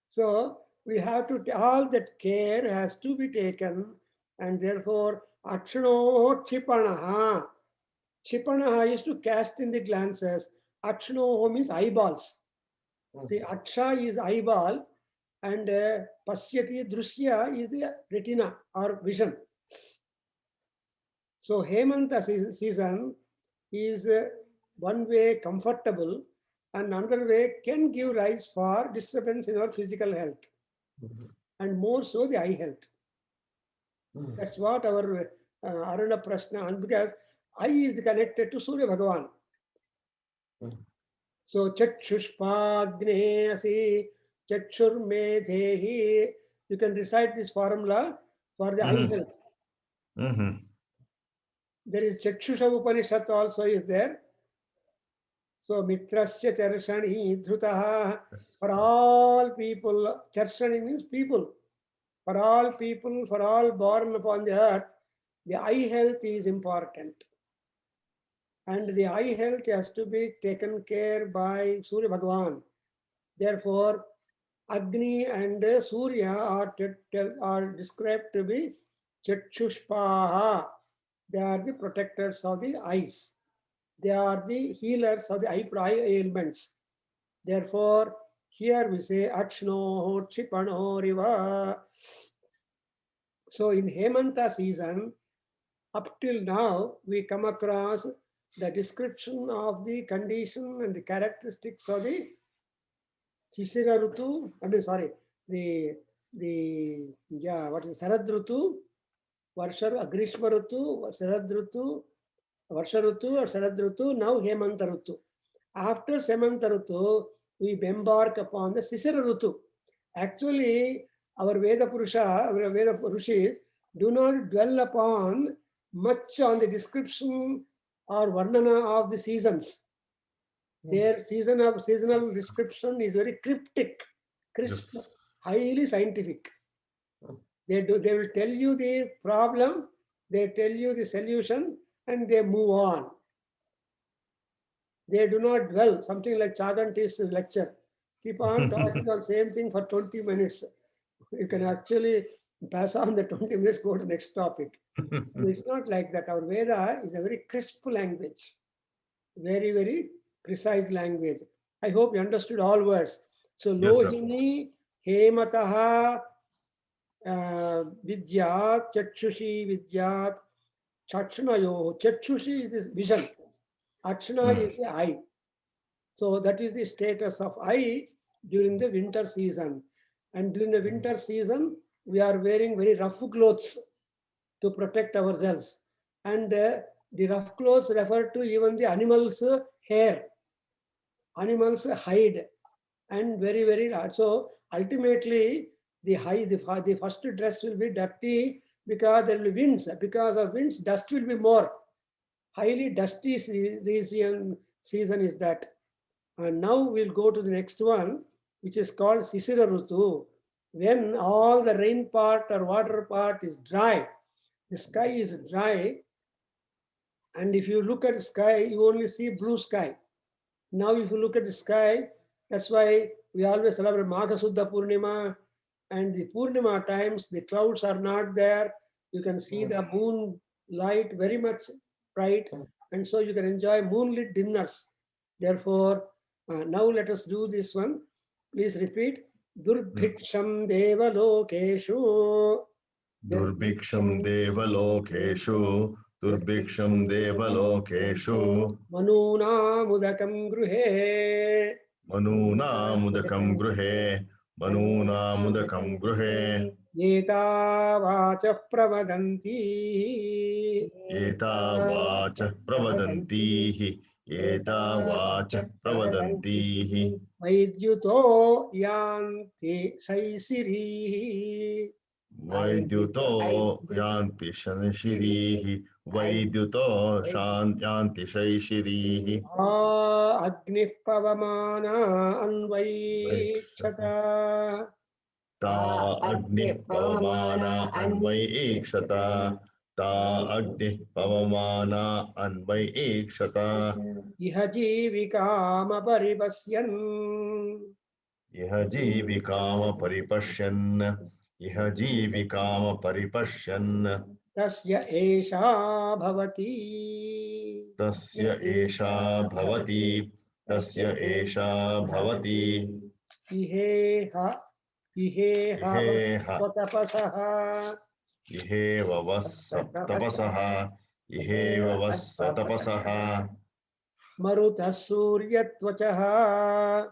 So we have to, all that care has to be taken, and therefore akshano chipanaha. Chipanaha is to cast in the glances. Akshano means eyeballs. See, aksha is eyeball, and pasyati drusya is the retina or vision. So Hemanta season is one way comfortable, and another way can give rise for disturbance in our physical health, and more so the eye health. That's what our Aruna Prashna, and because eye is connected to Surya Bhagavan. So chakshushpagne asi chakshurmedhehi. You can recite this formula for the eye health. There is Chakshusha Upanishad also is there. So Mitrasya Charshani Dhrutaha. For all people, Charshani means people. For all people, for all born upon the earth, the eye health is important. And the eye health has to be taken care by Surya Bhagavan. Therefore, Agni and Surya are described to be Chakshushpaha. They are the protectors of the eyes. They are the healers of the eye ailments. Therefore, here we say Akshno Chipano Riva. So in Hemanta season, up till now, we come across the description of the condition and the characteristics of the Shishira Rutu, what is Sarad Rutu, Varsha, Grishma Rutu, Sarad Rutu, Varsha Rutu or Sarad Rutu, now Hemanta Rutu. After Hemanta Rutu, we embark upon the Shishira Rutu. Actually, our Veda Purushis do not dwell upon much on the description or Varnana of the seasons. Their seasonal description is very cryptic, crisp, highly scientific. They will tell you the problem They tell you the solution and they move on. They do not dwell, something like Chaganti's lecture. Keep on talking on same thing for 20 minutes. You can actually pass on the 20 minutes, go to next topic. It's not like that. Our Veda is a very crisp language, very, very precise language. I hope you understood all words. So, Yes, sir. Lohini, Hemataha, Vidyat, Chakshushi, Vidyat, Chakshanayo. Chakshushi is vision. Akshana is the eye. So that is the status of eye during the winter season. And during the winter season, we are wearing very rough clothes to protect ourselves. And the rough clothes refer to even the animals' hair, animals' hide, and very, very hard. So ultimately, the first dress will be dirty because there will be winds. Because of winds, dust will be more. Highly dusty season is that. And now we'll go to the next one, which is called Sisira Rutu. When all the rain part or water part is dry, the sky is dry, and if you look at the sky, you only see blue sky. Now, if you look at the sky, that's why we always celebrate Magha Suddha Purnima, and the Purnima times, the clouds are not there. You can see the moon light very much bright, and so you can enjoy moonlit dinners. Therefore, now let us do this one. Please repeat. Durbhiksham Devalokeshu. Durbhiksham Devalokeshu. Durbhiksham Devalokeshu. Manuna Mudakam Gruhe. Manuna Mudakam Gruhe. Manuna Mudakam Gruhe. Yeta Vacha Pravadanti. Eta Vacha Pravadantihi. Eta Vacha Pravadantihi. Vaidyuto Yanti Saisiri. Vaidyuto Yanti Shanshirihi. Vaidyuto Yanti Shaishirihi. Agni Pavamana Anvaikshata. Ta Agni Pavamana Anvaikshata. Ta Agni Pavamana Anvaikshata. Iha Jivikama Paripasyan. Iha Jivikama Paripashyan. Iha Jivikama Paripashyan. Tasya Esha Bhavati. Tasya Esha Bhavati. Tasya Esha Bhavati. Iheha Iheha Vatapasaha. Iheva Tapasaha. Iheva Tapasaha. Maruta Suryatvachaha.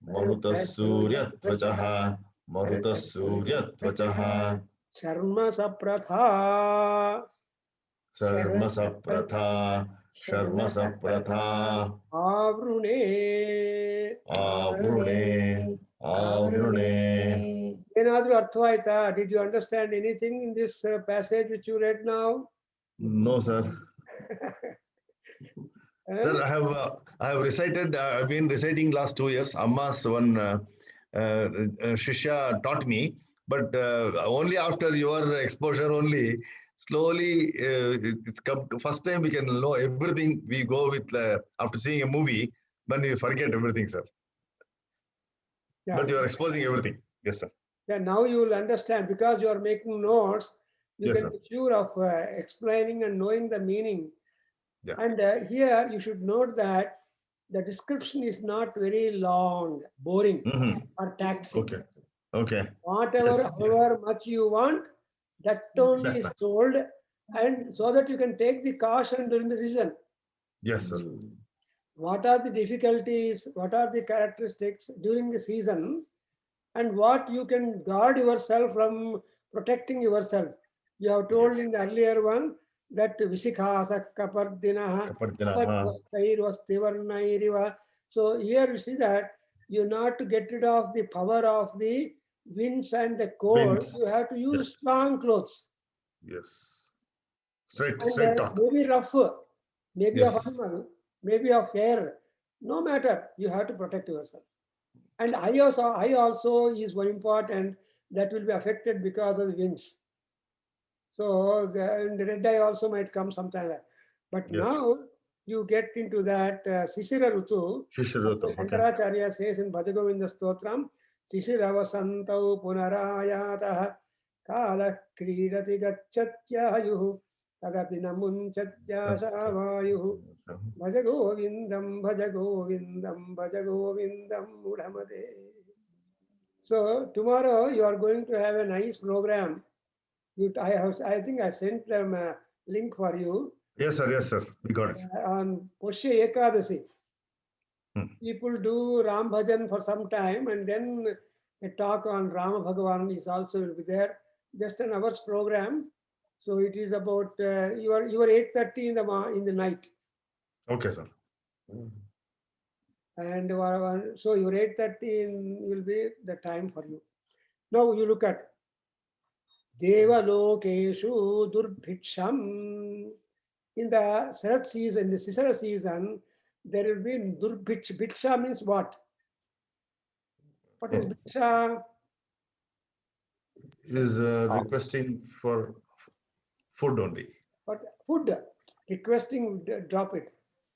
Maruta Suryatvachaha. Maruta Suryatvachaha. Sharma Sapratha. Sharma Sapratha. Sharma Sapratha. Avrune. Avrune. Avrune. Enadru Arthvaita, did you understand anything in this passage which you read now? No, sir. Sir, I have recited. I've been reciting last 2 years. Amma's one Shishya taught me, but only after your exposure, only slowly it's come. First time we can know everything. We go with after seeing a movie, when we forget everything, sir. Yeah. But you are exposing everything. Yes, sir. Yeah, now you will understand because you are making notes. You Yes, can sir. be sure of explaining and knowing the meaning. Yeah. And here you should note that the description is not very long, boring, or taxing. Okay. Okay. Whatever, Yes, however much you want, that only is told, and so that you can take the caution during the season. Yes, sir. What are the difficulties? What are the characteristics during the season? And what you can guard yourself from protecting yourself. You have told in the earlier one that Vishikasa Kapardinaha. So here you see that you not to get rid of the power of the winds and the cold. You have to use strong clothes. Yes. Straight And talk. maybe rough, maybe of animal, maybe of hair. No matter, you have to protect yourself. And eye also is very important, that will be affected because of the winds. So the red eye also might come sometime. But Yes. now you get into that Sisira Rutu. Shishirata. Okay. Shankaracharya says in Bhajagovinda Stotram, Sisira vasantau punarayatah kala kridati gacchatyayuhu tadapi namunchatya savayuhu bhajagovindam bhajagovindam bhajagovindam mudhamade. So tomorrow you are going to have a nice program. I think I sent them a link for you Yes, sir. We got it. on Poshya Ekadasi. Hmm. People do Ram Bhajan for some time, and then a talk on Rama Bhagavan is also will be there. Just an hour's program. So it is about your 8:30 in the night, Okay, sir. and so your 8:30 will be the time for you. Now you look at Devalokeshu Durbhiksham. In the Sarat season, the Sisara season, there will be Durbhiksh. Bhiksha means what? What is Bhiksha? Is requesting for food only. What? Food. Requesting, drop it.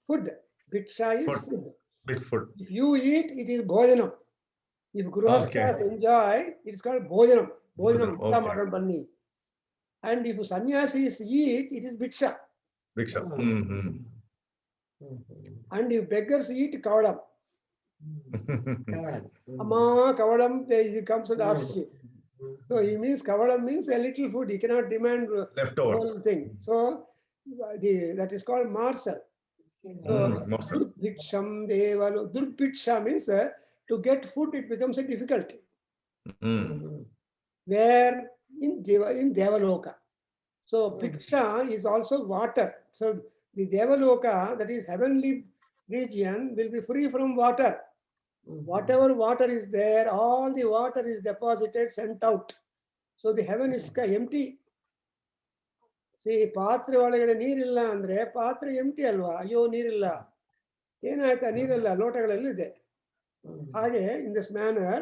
Food. Bhiksha is Food. food. Big food. If you eat, it is bhojanam. If Grihasthas enjoy, it is called bhojanam. Bhojanam. Okay. And if sannyasis eat, it is bhiksha. Bhiksha. And if beggars eat, kavalam. Amma kavalam, he comes and asks you. So he means kavalam means a little food. He cannot demand Leftover. whole thing. So that is called morsel. So Durbhiksham Devalu. Durbhiksha means to get food, it becomes a difficulty. Where in Devaloka. So Bhiksha is also water. So the Devaloka, that is heavenly region, will be free from water. Whatever water is there, all the water is deposited, sent out. So the heaven is empty. See, ಪಾತ್ರೆ ಒಳಗಡೆ ನೀರಿಲ್ಲ ಅಂದ್ರೆ ಪಾತ್ರೆ ಎಂಟಿ ಅಲ್ವಾ? ಅಯ್ಯೋ ನೀರಿಲ್ಲ, ಏನಾಯ್ತಾ? ನೀರಿಲ್ಲ, ಲೋಟಗಳಲ್ಲಿದೆ. ಹಾಗೆ in this manner,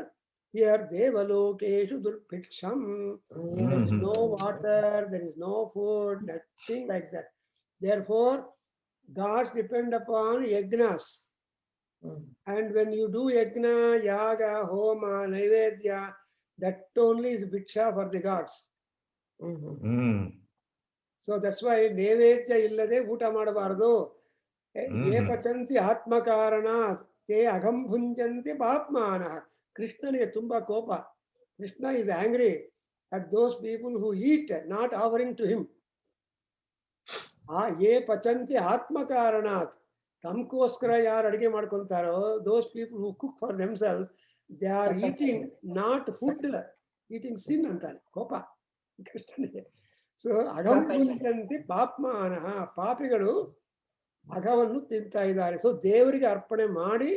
here Devalokeshu Durbhiksham. There is no water, there is no food, nothing like that. Therefore, gods depend upon yajnas. And when you do yajna, yaga, homa, naivedya, that only is bhiksha for the gods. So that's why naivedya illade uta madabardu. Ye pachanti atmakaranat te agham bhunjanti papmanah. Krishna ne tumba kopa. Krishna is angry at those people who eat, not offering to him. Ye pachanti atmakaranat. ತಮಗೋಸ್ಕರ ಯಾರು ಅಡಿಗೆ ಮಾಡ್ಕೊಂತಾರೋ, those people who cook for themselves, they are eating not food, eating sin ಅಂತಾನೆ, ಕೋಪ ಕೃಷ್ಣನಿಗೆ. So ಅಘಂಭುಂಜಂತಿ ಪಾಪ್ಮಾನಃ, ಪಾಪಿಗಳು ಅಘವನ್ನು ತಿಂತಾ ಇದ್ದಾರೆ. So ದೇವರಿಗೆ ಅರ್ಪಣೆ ಮಾಡಿ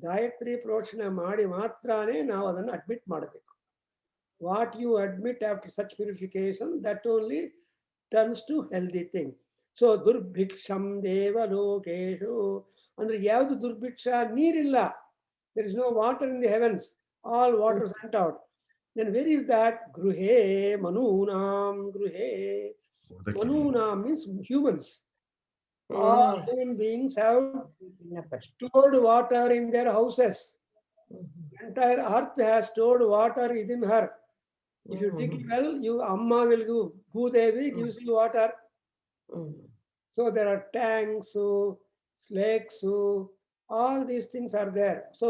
ಗಾಯತ್ರಿ ಪ್ರೋಕ್ಷಣೆ ಮಾಡಿ ಮಾತ್ರನೇ ನಾವು ಅದನ್ನು ಅಡ್ಮಿಟ್ ಮಾಡಬೇಕು. What you admit after such purification, that only turns to healthy thing. So ದುರ್ಭಿಕ್ಷಂ ದೇವಲೋಕೇಶು ಅಂದ್ರೆ ಯಾವುದು ದುರ್ಭಿಕ್ಷ? ನೀರಿಲ್ಲ. There is no water in the heavens. All water sent out. Then where is that? Gruhe manunam gruhe. Manunam means humans. All human beings have stored water in their houses. Entire earth has stored water within her. If you dig well, Amma will give, Bhudevi gives you water. So there are tanks, lakes, all these things are there. So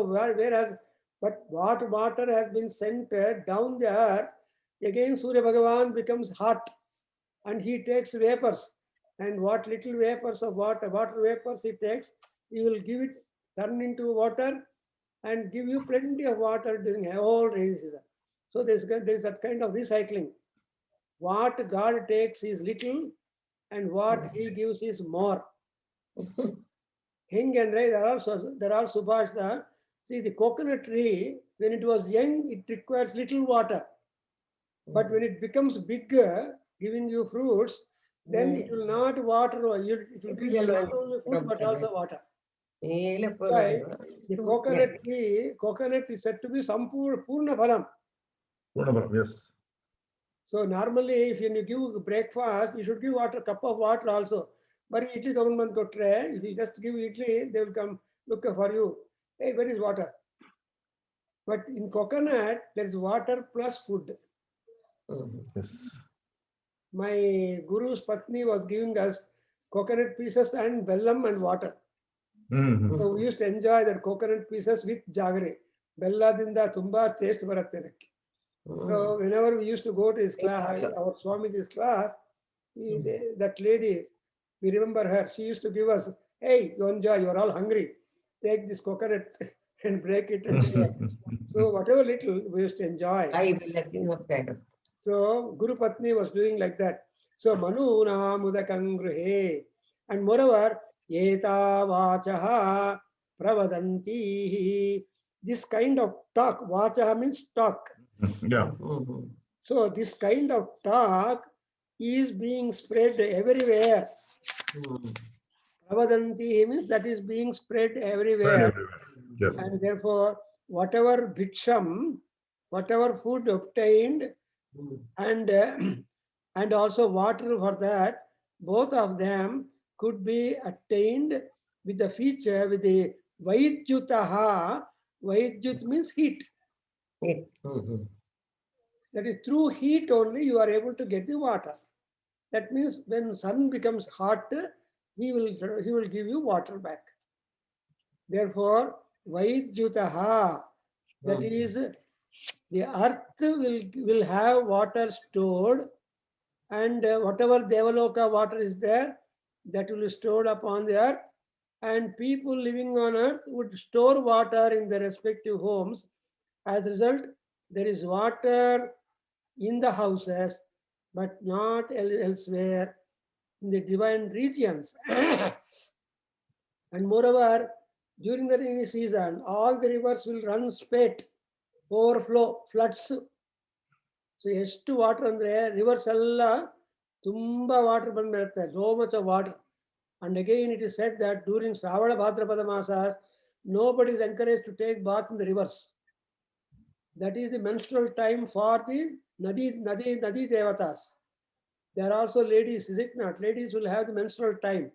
but what water has been sent down the earth, again Surya Bhagavan becomes hot and he takes vapors. And what little vapors of water vapors he takes, he will give it, turn into water and give you plenty of water during a whole rainy season. So there is that kind of recycling. What God takes is little, and what he gives is more. Hing and Ray, there are Subhashda. See, the coconut tree, when it was young, it requires little water. But when it becomes bigger, giving you fruits, then it will not water, it will give you not only food but also water. Right? The coconut is said to be Sampurna Phalam. Yes. So normally, if you give breakfast, you should give water, cup of water also. But idli government go tray. If you just give idli, they will come look for you. Hey, where is water? But in coconut, there is water plus food. Yes. My guru's patni was giving us coconut pieces and bellam and water. Mhm. So we used to enjoy that coconut pieces with jaggery. Belladinda tumba taste baratte adಕ್ಕೆ. So whenever we used to go to his class, our Swamiji's class, that lady, we remember her. She used to give us, "Hey, you enjoy. You are all hungry. Take this coconut and break it and share." So whatever little we used to enjoy. I will let you know that. So Guru Patni was doing like that. So Manu na mudakangruhe. And moreover, Yeta vachaha pravadanti. This kind of talk, vachaha means talk. Yeah. So this kind of talk is being spread everywhere. Pravadanti means that is being spread everywhere. Yes. And therefore, whatever bhiksham, whatever food obtained, and and also water for that, both of them could be attained with the feature with the Vaidyutaha. Vaidyut means heat. That is through heat only you are able to get the water. That means when sun becomes hot, he will give you water back. Therefore, Vaidyutaha, that is the earth will have water stored, and whatever Devaloka water is there, that will be stored upon the earth, and people living on earth would store water in their respective homes. As a result, there is water in the houses, but not elsewhere in the divine regions. And moreover, during the rainy season, all the rivers will run spate, overflow, floods. So ಎಷ್ಟು water ಅಂದ್ರೆ reverse ಎಲ್ಲ ತುಂಬಾ water ಬಂದ್ಬಿಡುತ್ತೆ, so much of water. And again it is said that during Shravana Bhadrapada Masas, nobody is encouraged to take bath in the rivers. That is the menstrual time for the Nadi Devatas. There are also ladies, is it not? Ladies will have the menstrual time.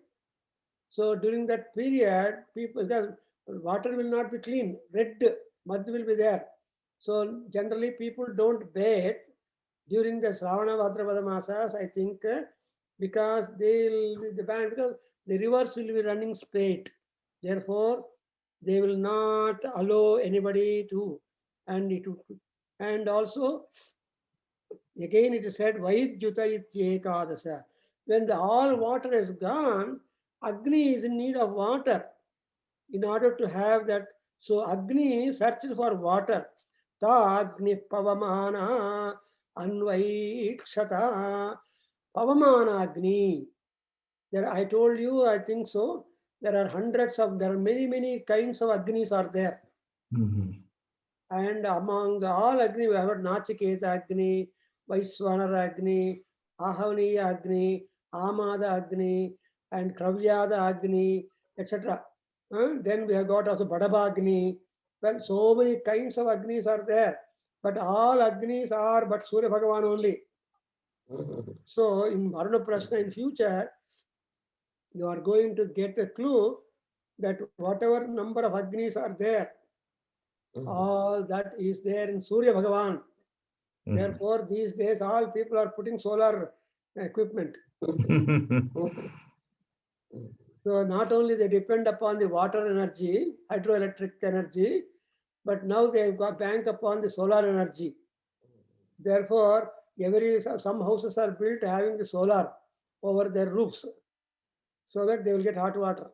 So during that period, people, the water will not be clean, red mud will be there. So generally people don't bathe during the Shravana Bhadrapada Masas, I think, because because the rivers will be running spate. Therefore, they will not allow anybody to, and also again it is said, Vaidyuta ityekadasa. When all water is gone, Agni is in need of water in order to have that. So Agni searches for water. Ta Agni Pavamana Anvaikshata. Pavamana Agni. There I told you, I think so. There are there are many kinds of Agnis are there. And among all Agni, we have Nachiketa Agni, Vaiswanara Agni, Ahavaniya Agni, Amada Agni, and Kravyada Agni, etc. Then we have got also Badaba Agni. Well, so many kinds of Agnis are there, but all Agnis are but Surya Bhagavan only. So in Varuna Prashna in future, you are going to get a clue that whatever number of Agnis are there, all that is there in Surya Bhagavan. Therefore, these days, all people are putting solar equipment. So not only they depend upon the water energy, hydroelectric energy, but now they have got bank upon the solar energy. Therefore, some houses are built having the solar over their roofs, so that they will get hot water.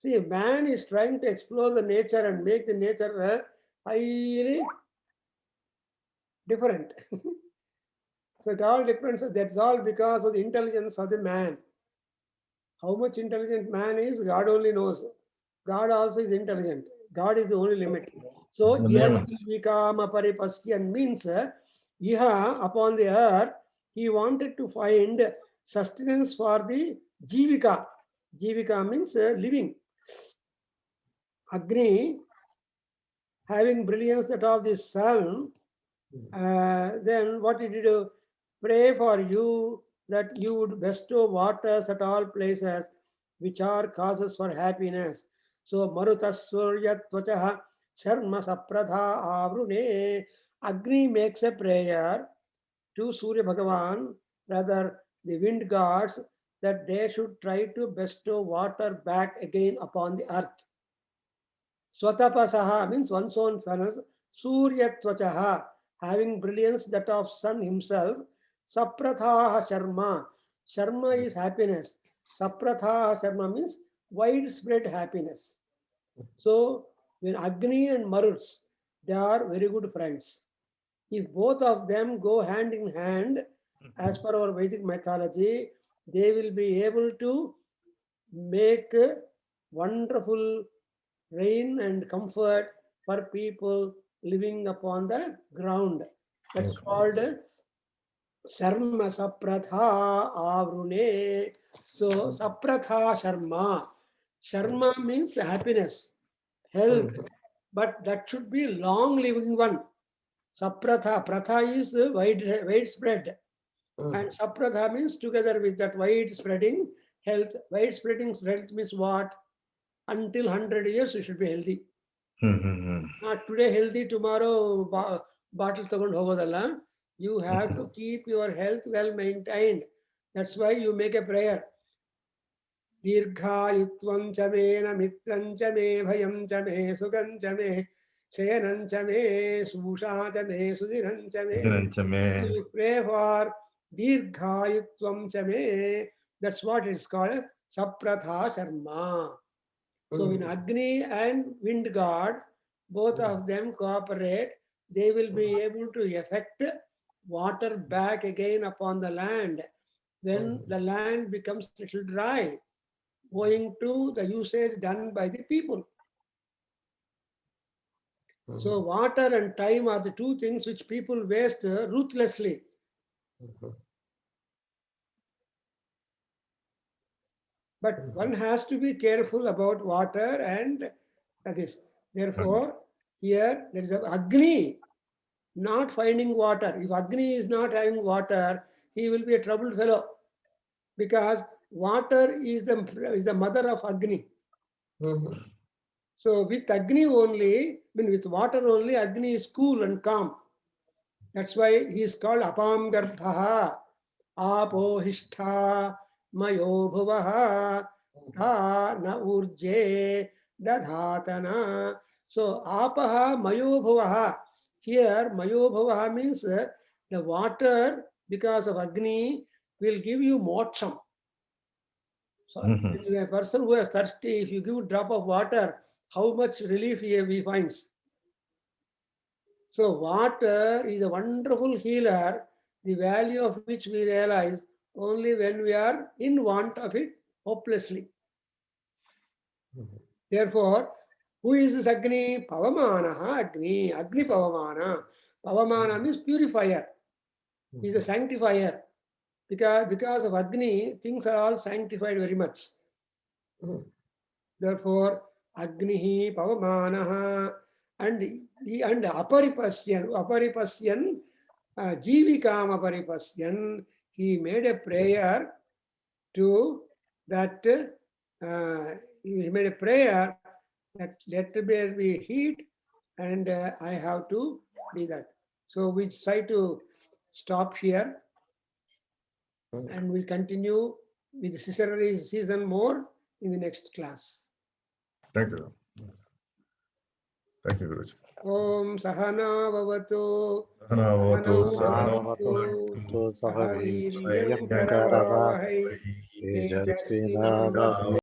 See, man is trying to explore the nature and make the nature highly different. So it all depends. That's all because of the intelligence of the man. How much intelligent man is, God only knows. God also is intelligent. God is the only limit. So Yavikama Paripasyan means Iha upon the earth, he wanted to find sustenance for the Jivika. Jivika means living. Agni, having brilliance that of the sun, Then what did you do? Pray for you that you would bestow waters at all places which are causes for happiness. So Marutasvaryatvachaha Sharma Sapradha Avrune. Agni makes a prayer to Surya Bhagavan, rather the wind gods, that they should try to bestow water back again upon the earth. Swatapasaha means one's own furnace. Suryatvachaha, having brilliance that of sun himself. Saprathaha Sharma. Sharma is happiness. Saprathaha Sharma means widespread happiness. So when Agni and Maruts, they are very good friends. If both of them go hand in hand, as per our Vedic mythology, they will be able to make wonderful rain and comfort for people living upon the ground. That's called Sharma Sapratha Avrune. So Sapratha Sharma. Sharma means happiness, health, but that should be long living one. Sapratha. Pratha is widespread. And Sapratha means together with that widespreading health. Widespreading health means what? Until 100 years you should be healthy. Not today healthy, tomorrow bottle ತಗೊಂಡು ಹೋಗೋದಲ್ಲ. You have to keep your health well maintained. That's why you make a prayer. दीर्घायुत्वं च मे न मित्रं च मे भयं च मे सुखं च मे शयनं च मे सूषा च मे सुधिरं च मे. You pray for दीर्घायुत्वं च मे. That's what it's called, Sapratha Sharma. So when Agni and wind god, both of them cooperate, they will be able to effect water back again upon the land when the land becomes little dry, owing to the usage done by the people. So water and time are the two things which people waste ruthlessly. But one has to be careful about water and this. Therefore, here there is a Agni not finding water. If Agni is not having water, he will be a troubled fellow, because water is the mother of Agni. So with Agni only, with water only, Agni is cool and calm. That's why he is called Apam Garbhaha, Apohishtha, Mayo Bhuvaha, Tha na Urje, Dadhatana. So Apaha, Mayo Bhuvaha. Here, Mayo Bhuvaha means the water, because of Agni, will give you moksham. So a person who is thirsty, if you give a drop of water, how much relief he finds. So water is a wonderful healer, the value of which we realize only when we are in want of it hopelessly. Therefore, who is this Agni? Pavamana Agni, Agni Pavamana. Pavamana means purifier. He is a sanctifier. Because of Agni, things are all sanctified very much. Therefore, Agnihi Pavamanaha and Aparipasyan, Jivikam Aparipasyan, he made a prayer to that, he made a prayer that let there be heat and I have to be that. So we try to stop here and we'll continue with the Cicerary season more in the next class. Thank you. Thank you, Guruji. Om Sahana Vavatu Sahana Vavatu, Sahana Sahana Sahaviryam Vavatu, Karavavahai Tejasvinavadhami